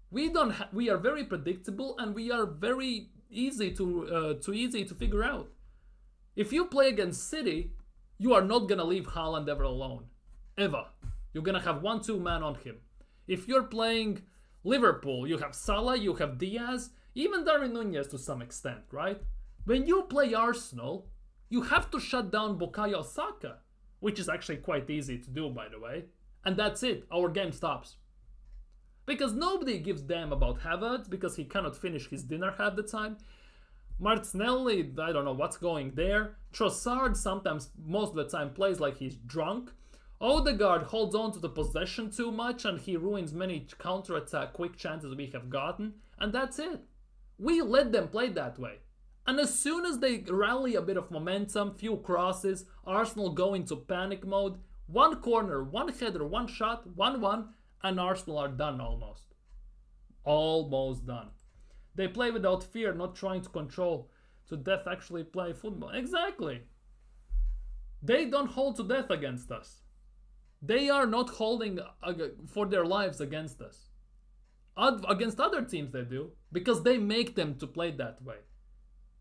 We are very predictable, and we are very easy to figure out. If you play against City, you are not gonna leave Haaland ever alone, ever. You're gonna have 1-2 man on him. If you're playing Liverpool, you have Salah, you have Diaz, even Darwin Nunez to some extent, right? When you play Arsenal, you have to shut down Bukayo Saka, which is actually quite easy to do, by the way. And that's it, our game stops. Because nobody gives damn about Havertz, because he cannot finish his dinner half the time. Martinelli, I don't know what's going there. Trossard sometimes, most of the time, plays like he's drunk. Odegaard holds on to the possession too much, and he ruins many counter-attack quick chances we have gotten. And that's it. We let them play that way. And as soon as they rally a bit of momentum, few crosses, Arsenal go into panic mode. 1 corner, 1 header, 1 shot, 1-1, and Arsenal are done almost. Almost done. They play without fear, not trying to control to death, actually play football. Exactly. They don't hold to death against us. They are not holding for their lives against us. Against other teams they do, because they make them to play that way.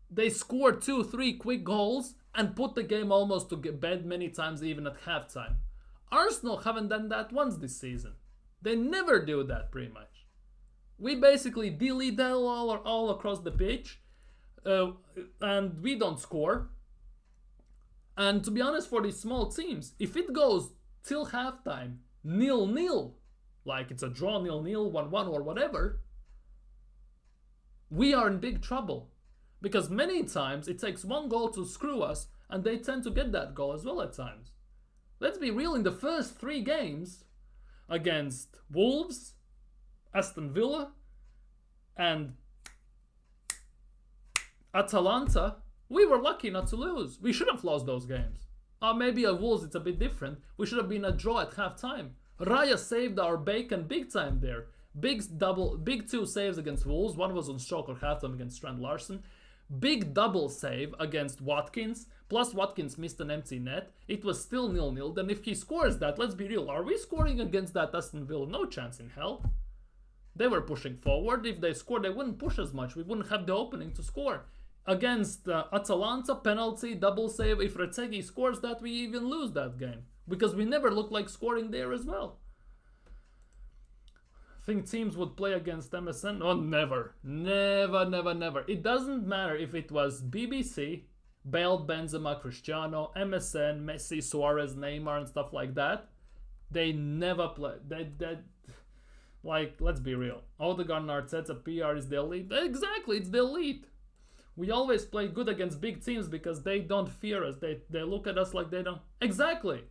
They score 2-3 quick goals and put the game almost to bed many times, even at halftime. Arsenal haven't done that once this season. They never do that, pretty much. We basically dilly all across the pitch, and we don't score. And to be honest, for these small teams, if it goes till halftime 0-0, like it's a draw 0-0, 1-1 or whatever, we are in big trouble. Because many times it takes 1 goal to screw us, and they tend to get that goal as well at times. Let's be real, in the first 3 games against Wolves, Aston Villa, and Atalanta, we were lucky not to lose. We should have lost those games. Or maybe at Wolves it's a bit different. We should have been a draw at half time. Raya saved our bacon big time there. Big two saves against Wolves. One was on stroke or halftime against Strand Larson. Big double save against Watkins. Plus Watkins missed an empty net. It was still 0-0. Then if he scores that, let's be real. Are we scoring against that Aston Villa? No chance in hell. They were pushing forward. If they scored, they wouldn't push as much. We wouldn't have the opening to score. Against Atalanta, penalty, double save. If Retegui scores that, we even lose that game. Because we never looked like scoring there as well. Think teams would play against MSN? Oh, never. Never, never, never. It doesn't matter if it was BBC, Bale, Benzema, Cristiano, MSN, Messi, Suarez, Neymar, and stuff like that. They never play. Like, let's be real. Odegaard and Arteta, PR is the elite. Exactly, it's the elite. We always play good against big teams because they don't fear us. They look at us like they don't... Exactly.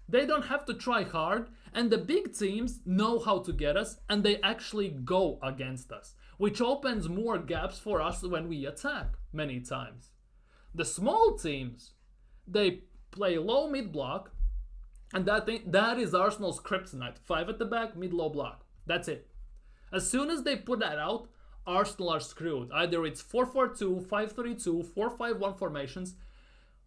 They don't have to try hard, and the big teams know how to get us, and they actually go against us, which opens more gaps for us when we attack many times. The small teams, they play low mid-block, and that is Arsenal's kryptonite. 5 at the back, mid-low block. That's it. As soon as they put that out, Arsenal are screwed. Either it's 4-4-2, 5-3-2, 4-5-1 formations.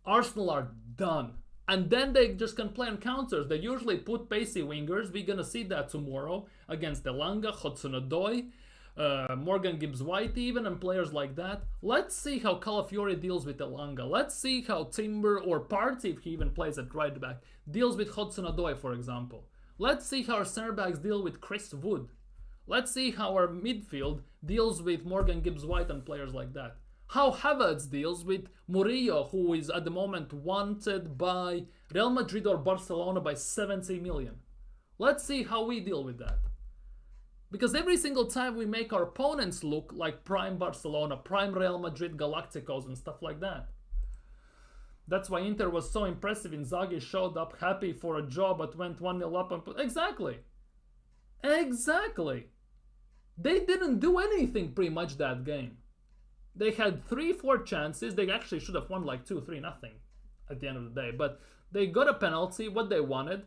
Arsenal are done. And then they just can play on counters. They usually put pacey wingers. We're going to see that tomorrow against Elanga, Hudson-Odoi, Morgan Gibbs-White even, and players like that. Let's see how Calafiori deals with Elanga. Let's see how Timber or Partey, if he even plays at right back, deals with Hudson-Odoi, for example. Let's see how our center backs deal with Chris Wood. Let's see how our midfield deals with Morgan Gibbs-White and players like that. How Havertz deals with Murillo, who is at the moment wanted by Real Madrid or Barcelona by 70 million. Let's see how we deal with that. Because every single time we make our opponents look like prime Barcelona, prime Real Madrid Galacticos and stuff like that. That's why Inter was so impressive. Inzaghi showed up happy for a job but went 1-0 up and put... Exactly. Exactly. They didn't do anything pretty much that game. They had 3-4 chances. They actually should have won like 2-3 nothing at the end of the day. But they got a penalty, what they wanted.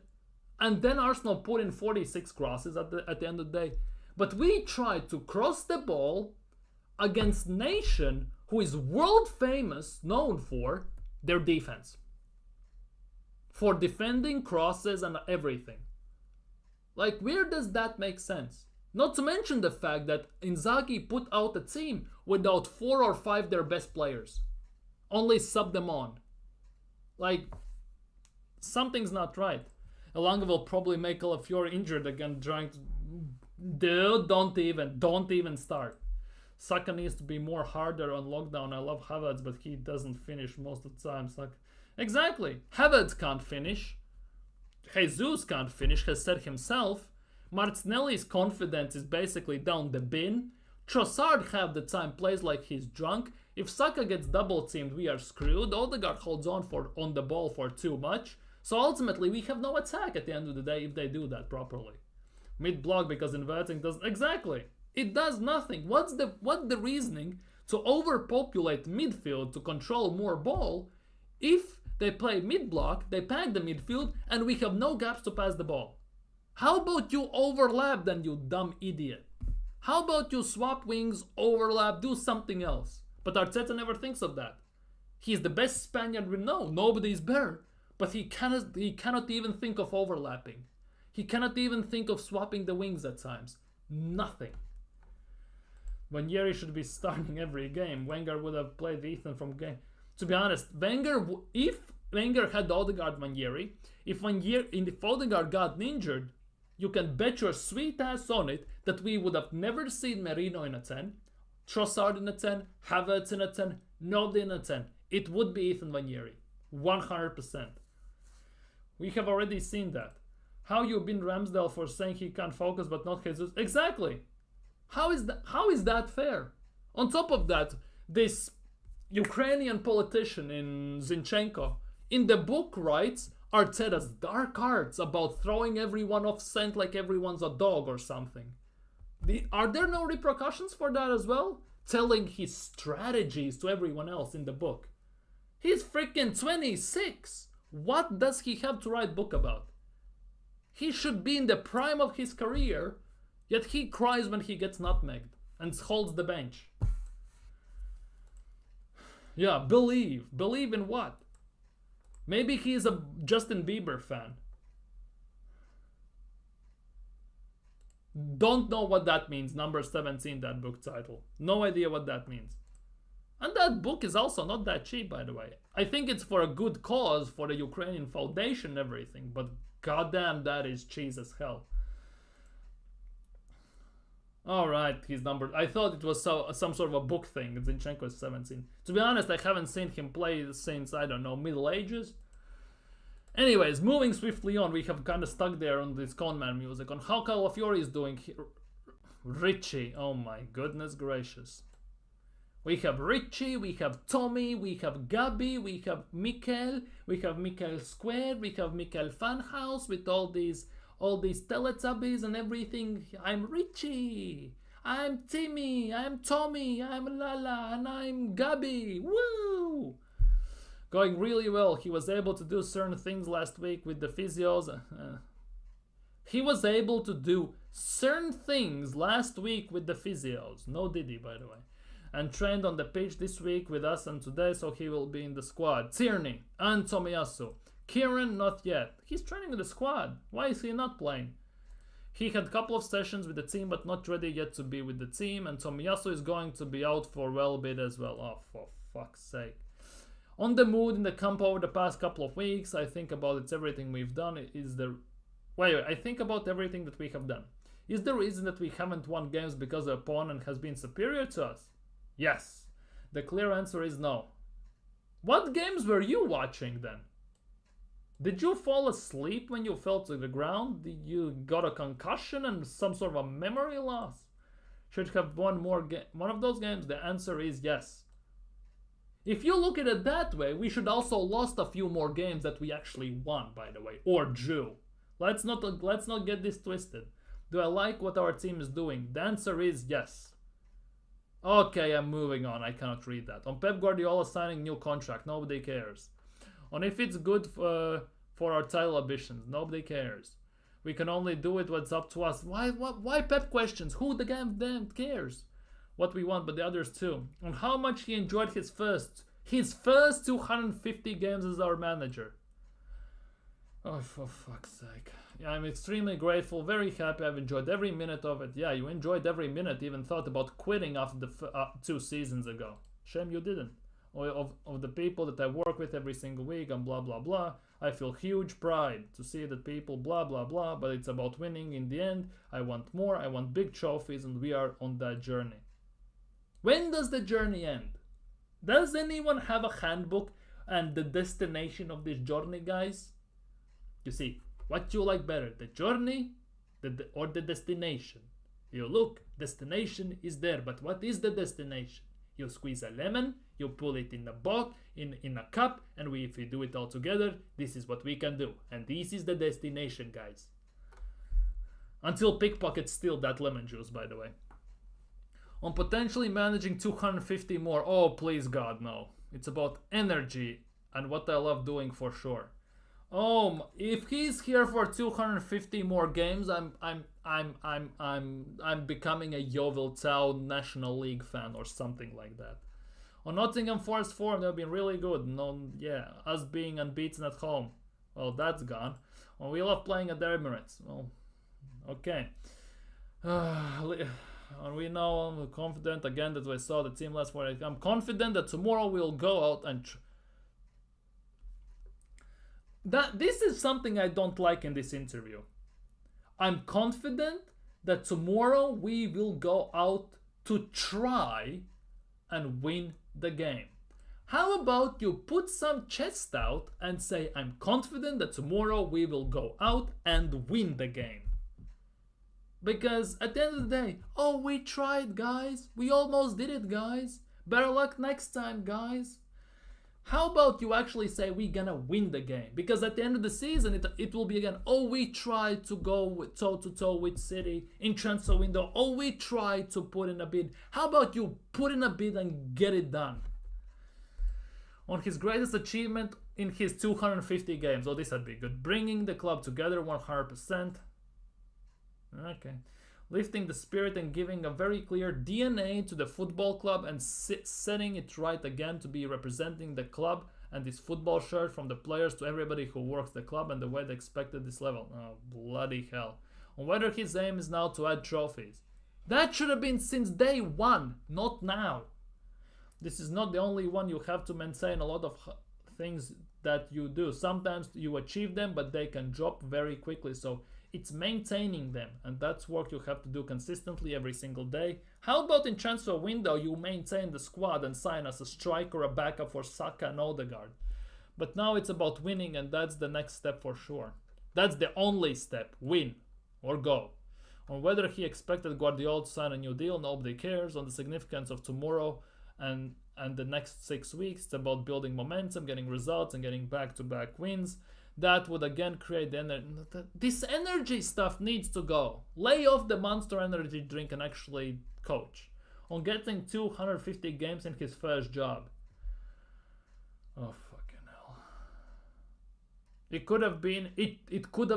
And then Arsenal put in 46 crosses at the end of the day. But we tried to cross the ball against nation who is world famous, known for their defense. For defending crosses and everything. Like, where does that make sense? Not to mention the fact that Inzaghi put out a team without 4 or 5 their best players. Only sub them on. Like, something's not right. Elanga will probably make Calafiori injured again, trying to... Dude, don't even start. Saka needs to be more harder on lockdown. I love Havertz, but he doesn't finish most of the time. Saka... Exactly. Havertz can't finish. Jesus can't finish, has said himself. Martinelli's confidence is basically down the bin. Trossard half the time plays like he's drunk. If Saka gets double teamed, we are screwed. Odegaard holds on the ball for too much. So ultimately, we have no attack at the end of the day if they do that properly. Mid-block because inverting doesn't... Exactly. It does nothing. What's the reasoning to overpopulate midfield to control more ball if they play mid-block, they pack the midfield, and we have no gaps to pass the ball? How about you overlap then, you dumb idiot? How about you swap wings, overlap, do something else? But Arteta never thinks of that. He's the best Spaniard we know. Nobody's better. But he cannot even think of overlapping. He cannot even think of swapping the wings at times. Nothing. Wanyeri should be starting every game. Wenger would have played Ethan from game. To be honest, if Wenger had Odegaard Wanyeri, if Odegaard got injured, you can bet your sweet ass on it that we would have never seen Merino in a 10, Trossard in a 10, Havertz in a 10, nobody in a 10. It would be Ethan Wanyeri. 100%. We have already seen that. How you been Ramsdale for saying he can't focus but not Jesus? Exactly. How is that fair? On top of that, this Ukrainian politician in Zinchenko in the book writes Arteta's dark arts about throwing everyone off scent like everyone's a dog or something. Are there no repercussions for that as well? Telling his strategies to everyone else in the book. He's freaking 26. What does he have to write book about? He should be in the prime of his career. Yet he cries when he gets nutmegged and holds the bench. Yeah, believe. Believe in what? Maybe he is a Justin Bieber fan. Don't know what that means. Number 17, that book title. No idea what that means. And that book is also not that cheap, by the way. I think it's for a good cause, for the Ukrainian Foundation and everything, but goddamn, that is cheese as hell. Alright, he's numbered. I thought it was some sort of a book thing. Zinchenko is 17. To be honest, I haven't seen him play since, I don't know, Middle Ages. Anyways, moving swiftly on, we have kind of stuck there on this Conman music, on how Calafiori is doing here. Richie, oh my goodness gracious. We have Richie, we have Tommy, we have Gabi, we have Mikel Squared, we have Mikel Funhouse with all these Teletubbies and everything. I'm Richie, I'm Timmy, I'm Tommy, I'm Lala, and I'm Gabi. Woo! Going really well. He was able to do certain things last week with the physios. He was able to do certain things last week with the physios. No Didi, by the way. And trained on the pitch this week with us and today, so he will be in the squad. Tierney and Tomiyasu. Kieran, not yet. He's training with the squad. Why is he not playing? He had a couple of sessions with the team, but not ready yet to be with the team. And Tomiyasu is going to be out for well a bit as well. Oh, for fuck's sake. On the mood in the camp over the past couple of weeks, I think about it's everything we've done. I think about everything that we have done. Is the reason that we haven't won games because the opponent has been superior to us? Yes. The clear answer is no. What games were you watching then? Did you fall asleep when you fell to the ground? Did you got a concussion and some sort of a memory loss? Should have won one of those games? The answer is yes. If you look at it that way, we should also lost a few more games that we actually won, by the way, or drew. Let's not get this twisted. Do I like what our team is doing? The answer is yes. Okay, I'm moving on. I cannot read that. On Pep Guardiola signing new contract, nobody cares. On if it's good for our title ambitions, nobody cares. We can only do it what's up to us. Why Pep questions? Who the damn cares? What we want, but the others too. On how much he enjoyed his first 250 games as our manager. Oh, for fuck's sake. Yeah, I'm extremely grateful, very happy. I've enjoyed every minute of it. Yeah, you enjoyed every minute, even thought about quitting after the 2 seasons ago. Shame you didn't. Of the people that I work with every single week and blah blah blah. I feel huge pride to see that people blah blah blah, but it's about winning in the end. I want more, I want big trophies, and we are on that journey. When does the journey end? Does anyone have a handbook and the destination of this journey, guys? You see, what you like better, the journey or the destination? You look, destination is there, but what is the destination? You squeeze a lemon, you pull it in a box, in a cup, and if we do it all together, this is what we can do. And this is the destination, guys. Until pickpockets steal that lemon juice, by the way. On potentially managing 250 more. Oh, please God, no. It's about energy and what I love doing for sure. Oh, if he's here for 250 more games, I'm becoming a Yeovil Town National League fan or something like that. On Nottingham Forest form, they've been really good. No, yeah, us being unbeaten at home. Well, that's gone. Well, we love playing at the Emirates. Well, okay. And we know I'm confident again that I saw the team last Friday. I'm confident that tomorrow we'll go out and this is something I don't like in this interview. I'm confident that tomorrow we will go out to try and win the game. How about you put some chest out and say, I'm confident that tomorrow we will go out and win the game. Because at the end of the day, oh, we tried, guys. We almost did it, guys. Better luck next time, guys. How about you actually say we're gonna win the game? Because at the end of the season, it will be again, oh, we tried to go toe-to-toe with City in transfer window. Oh, we tried to put in a bid. How about you put in a bid and get it done? On his greatest achievement in his 250 games. Oh, this would be good. Bringing the club together 100%. Okay. lifting the spirit and giving a very clear DNA to the football club and setting it right again to be representing the club and this football shirt from the players to everybody who works the club and the way they expected this level. Oh, bloody hell. On whether his aim is now to add trophies. That should have been since day one, not now. This is not the only one. You have to maintain a lot of things that you do. Sometimes you achieve them, but they can drop very quickly. So it's maintaining them, and that's work you have to do consistently every single day. How about in transfer window you maintain the squad and sign as a striker, a backup for Saka and Odegaard? But now it's about winning, and that's the next step for sure. That's the only step. Win or go. On whether he expected Guardiola to sign a new deal, nobody cares. On the significance of tomorrow and the next 6 weeks, it's about building momentum, getting results, and getting back-to-back wins. That would again create the energy. This energy stuff needs to go. Lay off the Monster Energy drink and actually coach. On getting 250 games in his first job. Oh fucking hell. It could have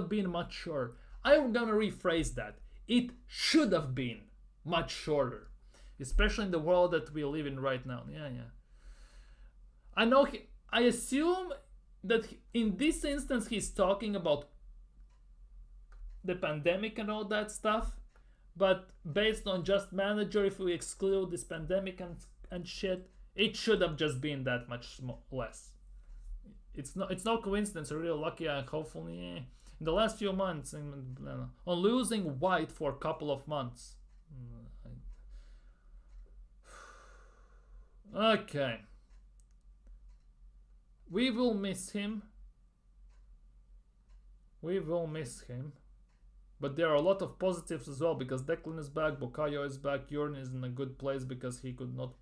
been much shorter. I'm gonna rephrase that. It should have been much shorter. Especially in the world that we live in right now. Yeah. I assume that in this instance he's talking about the pandemic and all that stuff, but based on just manager, if we exclude this pandemic and shit, it should have just been that much less. It's no coincidence. I'm really lucky and hopefully in the last few months on losing White for a couple of months. Okay. We will miss him. But there are a lot of positives as well, because Declan is back, Bukayo is back, Jordan is in a good place because he could not...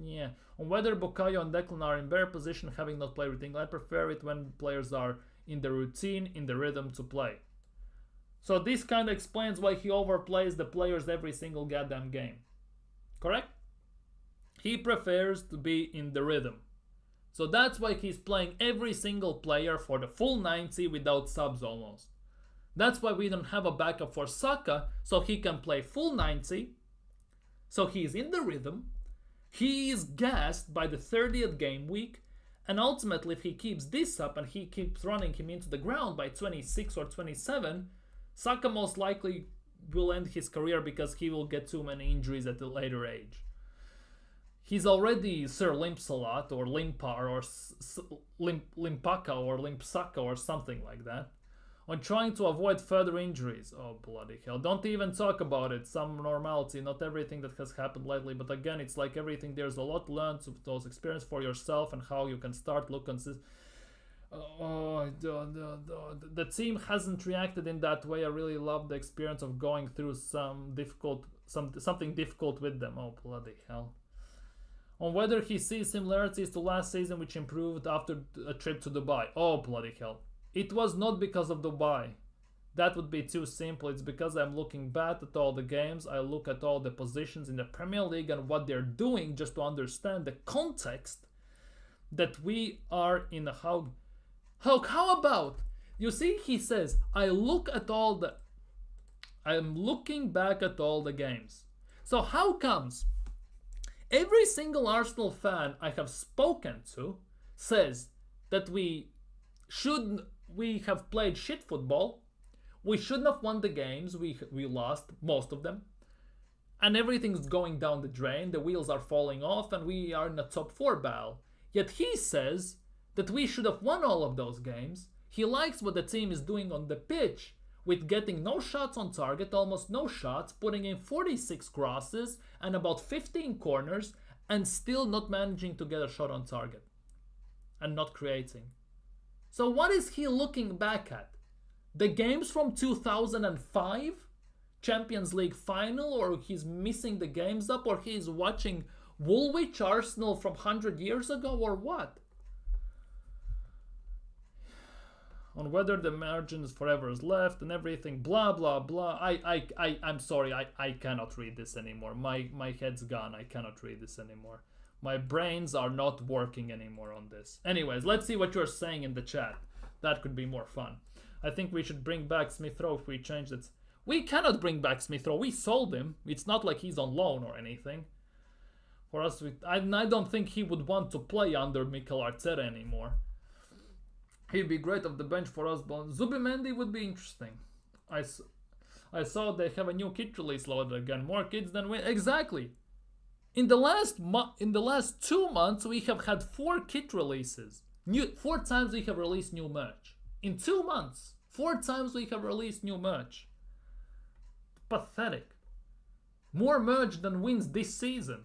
Yeah. On whether Bukayo and Declan are in better position having not played everything, I prefer it when players are in the routine, in the rhythm to play. So this kind of explains why he overplays the players every single goddamn game. Correct? He prefers to be in the rhythm. So that's why he's playing every single player for the full 90 without subs almost. That's why we don't have a backup for Saka, so he can play full 90. So he's in the rhythm. He is gassed by the 30th game week. And ultimately, if he keeps this up and he keeps running him into the ground by 26 or 27, Saka most likely will end his career because he will get too many injuries at a later age. He's already Sir Limps-a-lot or Limpar or Limpaka or Limpsaka or something like that. On trying to avoid further injuries. Oh, bloody hell. Don't even talk about it. Some normality, not everything that has happened lately. But again, it's like everything. There's a lot learned to those experience for yourself and how you can start look consistent. The team hasn't reacted in that way. I really love the experience of going through something difficult with them. Oh, bloody hell. On whether he sees similarities to last season, which improved after a trip to Dubai. Oh, bloody hell. It was not because of Dubai. That would be too simple. It's because I'm looking back at all the games. I look at all the positions in the Premier League and what they're doing just to understand the context that we are in. How about, you see, he says, I'm looking back at all the games. So how comes every single Arsenal fan I have spoken to says that we have played shit football, we shouldn't have won the games, we lost most of them, and everything's going down the drain, the wheels are falling off, and we are in a top 4 battle. Yet he says that we should have won all of those games. He likes what the team is doing on the pitch, with getting no shots on target, almost no shots, putting in 46 crosses and about 15 corners, and still not managing to get a shot on target, and not creating. So what is he looking back at? The games from 2005? Champions League final? Or he's missing the games up? Or he's watching Woolwich Arsenal from 100 years ago? Or what? On whether the margins forever is left and everything, blah, blah, blah. I'm sorry, I cannot read this anymore. My head's gone. I cannot read this anymore. My brains are not working anymore on this. Anyways, let's see what you're saying in the chat. That could be more fun. I think we should bring back Smith Rowe if we change it. We cannot bring back Smith Rowe. We sold him. It's not like he's on loan or anything. For us, I don't think he would want to play under Mikel Arteta anymore. He'd be great off the bench for us, but Zubimendi would be interesting. I saw they have a new kit release loaded again. More kits than we... Exactly. In the last 2 months, we have had 4 kit releases. 4 times we have released new merch. In 2 months, 4 times we have released new merch. Pathetic. More merch than wins this season.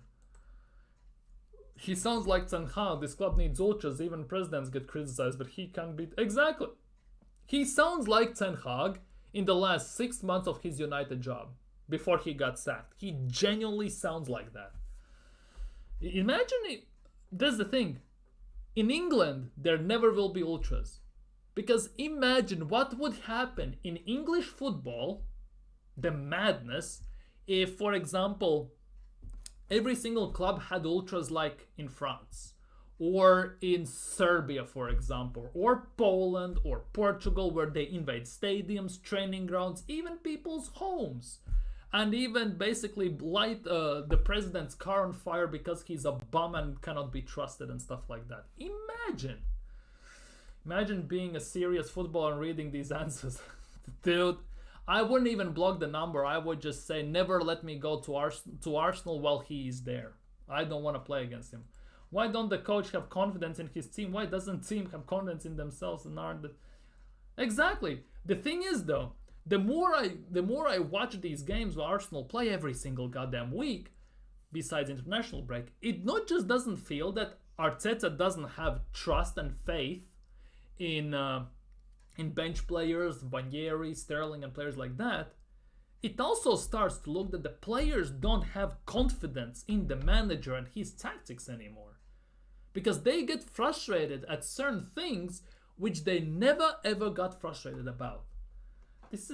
He sounds like Ten Hag. This club needs ultras. Even presidents get criticized, but he can beat... Exactly. He sounds like Ten Hag in the last 6 months of his United job before he got sacked. He genuinely sounds like that. Imagine it. That's the thing. In England, there never will be ultras. Because imagine what would happen in English football, the madness, if, for example, every single club had ultras like in France, or in Serbia, for example, or Poland, or Portugal, where they invade stadiums, training grounds, even people's homes, and even basically light the president's car on fire because he's a bum and cannot be trusted and stuff like that. Imagine being a serious footballer and reading these answers. Dude, I wouldn't even block the number. I would just say, never let me go to Arsenal while he is there. I don't want to play against him. Why don't the coach have confidence in his team? Why doesn't the team have confidence in themselves and aren't? Exactly. The thing is, though, the more I watch these games where Arsenal play every single goddamn week, besides international break, it not just doesn't feel that Arteta doesn't have trust and faith in bench players, Ranieri, Sterling, and players like that. It also starts to look that the players don't have confidence in the manager and his tactics anymore. Because they get frustrated at certain things which they never ever got frustrated about. It's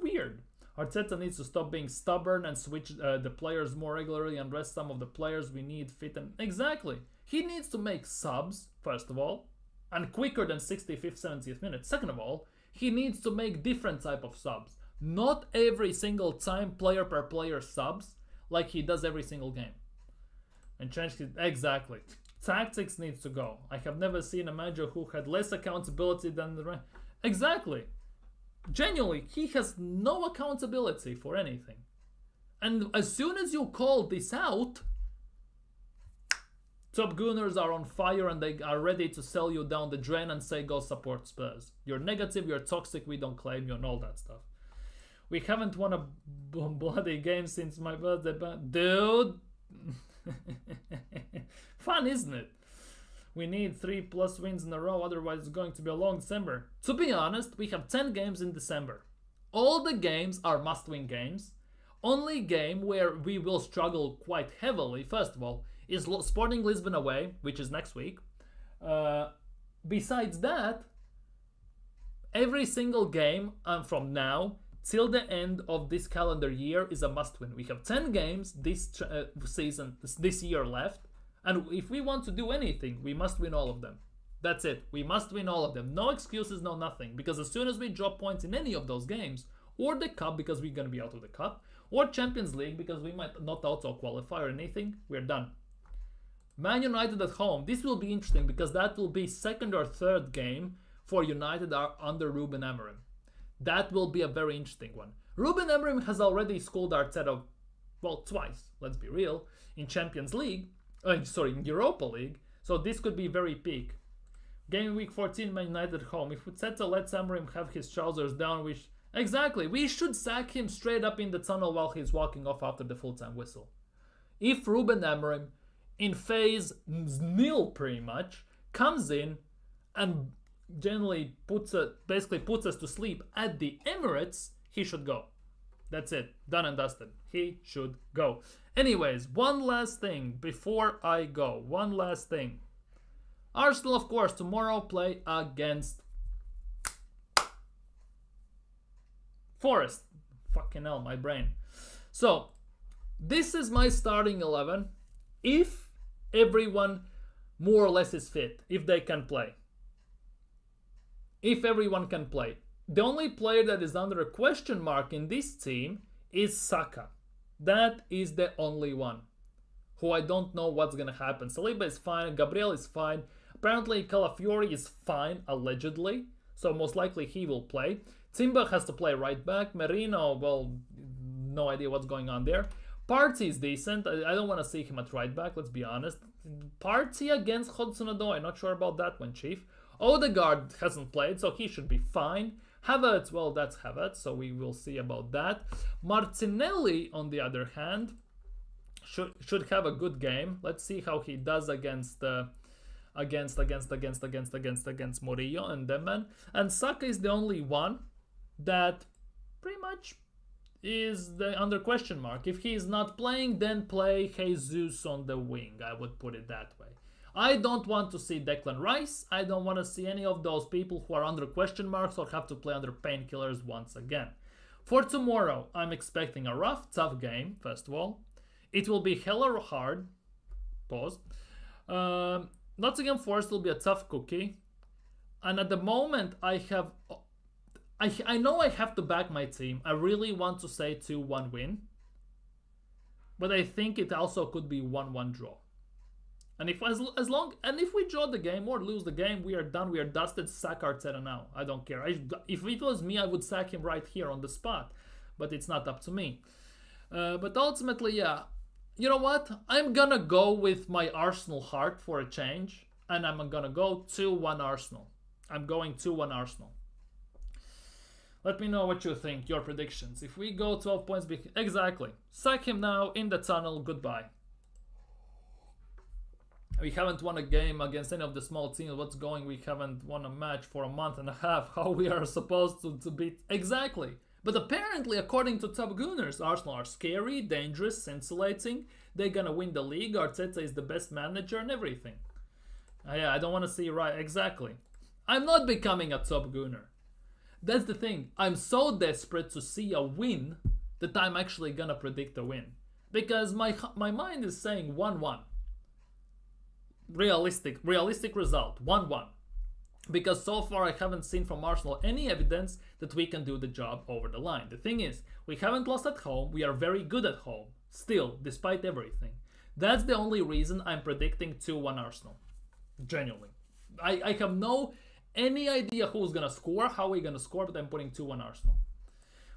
weird. Arteta needs to stop being stubborn and switch the players more regularly and rest some of the players we need fit. And exactly. He needs to make subs, first of all, and quicker than 65th, 70th minute. Second of all, he needs to make different type of subs. Not every single time player per player subs like he does every single game. And change his... Exactly. Tactics needs to go. I have never seen a manager who had less accountability than the... Exactly. Genuinely, he has no accountability for anything. And as soon as you call this out, Top Gooners are on fire and they are ready to sell you down the drain and say go support Spurs. You're negative, you're toxic, we don't claim you and all that stuff. We haven't won a bloody game since my birthday, but dude, fun, isn't it? We need 3+ wins in a row, otherwise it's going to be a long December. To be honest, we have 10 games in December. All the games are must-win games. Only game where we will struggle quite heavily, first of all, is Sporting Lisbon away, which is next week. Besides that, every single game from now till the end of this calendar year is a must-win. We have 10 games this year left, and if we want to do anything, we must win all of them. That's it. We must win all of them. No excuses, no nothing. Because as soon as we drop points in any of those games, or the Cup because we're going to be out of the Cup, or Champions League because we might not auto-qualify or anything, we're done. Man United at home. This will be interesting because that will be second or third game for United under Ruben Amorim. That will be a very interesting one. Ruben Amorim has already schooled Arteta, well, twice, let's be real, in Champions League, in Europa League, so this could be very peak. Game week 14, Man United at home. If Arteta lets Amorim have his trousers down, we should sack him straight up in the tunnel while he's walking off after the full-time whistle. If Ruben Amorim, in phase nil pretty much, comes in and generally puts us to sleep at the Emirates, he should go. That's it. Done and dusted. He should go. Anyways, one last thing before I go. One last thing. Arsenal, of course, tomorrow play against Forest. Fucking hell, my brain. So, this is my starting 11. If everyone more or less is fit, if they can play. If everyone can play. The only player that is under a question mark in this team is Saka. That is the only one who I don't know what's gonna happen. Saliba is fine, Gabriel is fine. Apparently Calafiori is fine, allegedly, so most likely he will play. Timber has to play right back. Merino, well, no idea what's going on there. Partey is decent. I don't want to see him at right back, let's be honest. Partey against Hudson-Odoi, not sure about that one, Chief. Odegaard hasn't played, so he should be fine. Havertz, well, that's Havertz, so we will see about that. Martinelli, on the other hand, should have a good game. Let's see how he does against Murillo and them, man. And Saka is the only one that pretty much is under question mark. If he is not playing, then play Jesus on the wing. I would put it that way. I don't want to see Declan Rice. I don't want to see any of those people who are under question marks or have to play under painkillers once again. For tomorrow, I'm expecting a rough, tough game, first of all. It will be hella hard. Pause. Nottingham Forest will be a tough cookie. And at the moment, I know I have to back my team. I really want to say 2-1 win. But I think it also could be 1-1 draw. And if we draw the game or lose the game, we are done. We are dusted. Sack Arteta now. I don't care. If it was me, I would sack him right here on the spot. But it's not up to me. But ultimately, yeah. You know what? I'm gonna go with my Arsenal heart for a change. And I'm gonna go 2-1 Arsenal. I'm going 2-1 Arsenal. Let me know what you think, your predictions. If we go 12 points, exactly. Sack him now, in the tunnel, goodbye. We haven't won a game against any of the small teams. What's going? We haven't won a match for a month and a half. How we are supposed to beat? Exactly. But apparently, according to Top Gunners, Arsenal are scary, dangerous, scintillating. They're gonna win the league. Arteta is the best manager and everything. Yeah, I don't want to see right. Exactly. I'm not becoming a Top Gunner. That's the thing. I'm so desperate to see a win that I'm actually gonna predict a win. Because my mind is saying 1-1. Realistic result, 1-1. Because so far I haven't seen from Arsenal any evidence that we can do the job over the line. The thing is, we haven't lost at home. We are very good at home. Still, despite everything. That's the only reason I'm predicting 2-1 Arsenal. Genuinely. I have any idea who's gonna score, how we're gonna score, but I'm putting 2-1 Arsenal.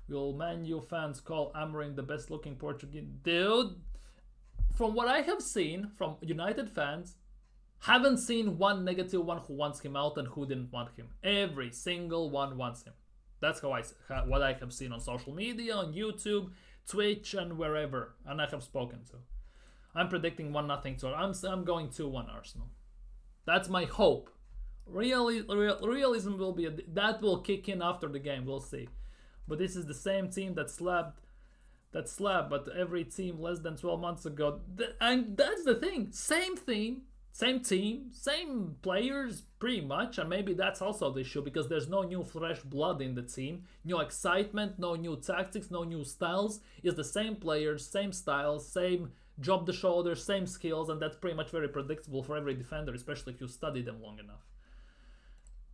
Will Man U fans call Amorim the best looking Portuguese? Dude, from what I have seen from United fans, haven't seen one negative one who wants him out and who didn't want him. Every single one wants him. That's what I have seen on social media, on YouTube, Twitch, and wherever, and I have spoken to. I'm predicting 1-0 to I'm going 2-1 Arsenal. That's my hope. Realism will be that will kick in after the game. We'll see. But this is the same team that slapped, but every team less than 12 months ago. And that's the thing. Same thing, same team, same players, pretty much. And maybe that's also the issue because there's no new fresh blood in the team, no excitement, no new tactics, no new styles. It's the same players, same styles, same drop the shoulders, same skills, and that's pretty much very predictable for every defender, especially if you study them long enough.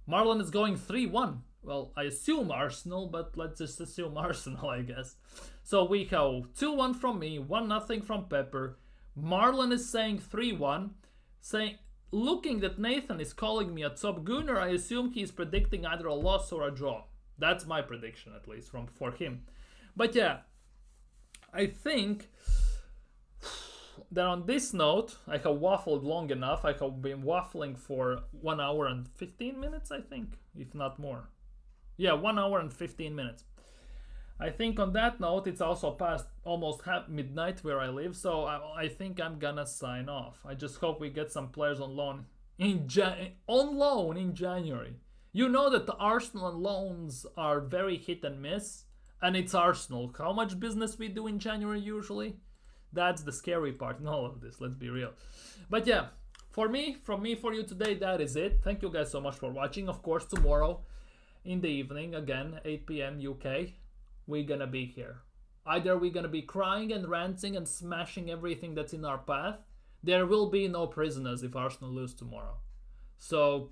Marlon is going 3-1. Well, I assume Arsenal, but let's just assume Arsenal, I guess. So we have 2-1 from me, 1-0 from Pepper. Marlon is saying 3-1. Looking that Nathan is calling me a top gunner, I assume he's predicting either a loss or a draw. That's my prediction, at least, for him. But yeah, I think that on this note, I have waffled long enough. I have been waffling for 1 hour and 15 minutes, I think, if not more. Yeah, 1 hour and 15 minutes. I think on that note, it's also past almost midnight where I live, so I think I'm gonna sign off. I just hope we get some players on loan in January. You know that the Arsenal and loans are very hit and miss, and it's Arsenal. How much business we do in January usually? That's the scary part in all of this, let's be real. But yeah, from me, for you today, that is it. Thank you guys so much for watching. Of course, tomorrow in the evening, again, 8 p.m. UK, we're gonna be here. Either we're gonna be crying and ranting and smashing everything that's in our path. There will be no prisoners if Arsenal lose tomorrow. So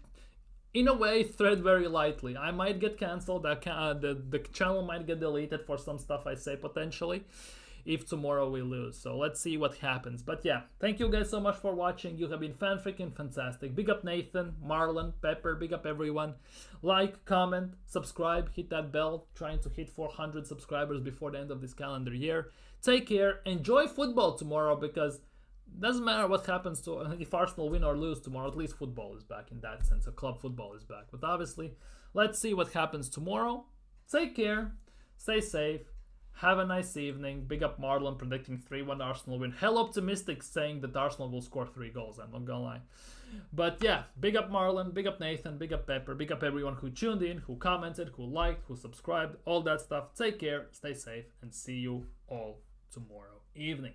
in a way, tread very lightly. I might get cancelled. The channel might get deleted for some stuff I say potentially, if tomorrow we lose. So let's see what happens. But yeah, thank you guys so much for watching. You have been freaking fantastic. Big up Nathan, Marlon, Pepper, big up everyone. Like, comment, subscribe, hit that bell. Trying to hit 400 subscribers before the end of this calendar year. Take care. Enjoy football tomorrow, because doesn't matter what happens to if Arsenal win or lose tomorrow, at least football is back in that sense. So club football is back. But obviously, let's see what happens tomorrow. Take care. Stay safe. Have a nice evening. Big up Marlon predicting 3-1 Arsenal win. Hell optimistic saying that Arsenal will score 3 goals. I'm not gonna lie. But yeah, big up Marlon, big up Nathan, big up Pepper, big up everyone who tuned in, who commented, who liked, who subscribed, all that stuff. Take care, stay safe, and see you all tomorrow evening.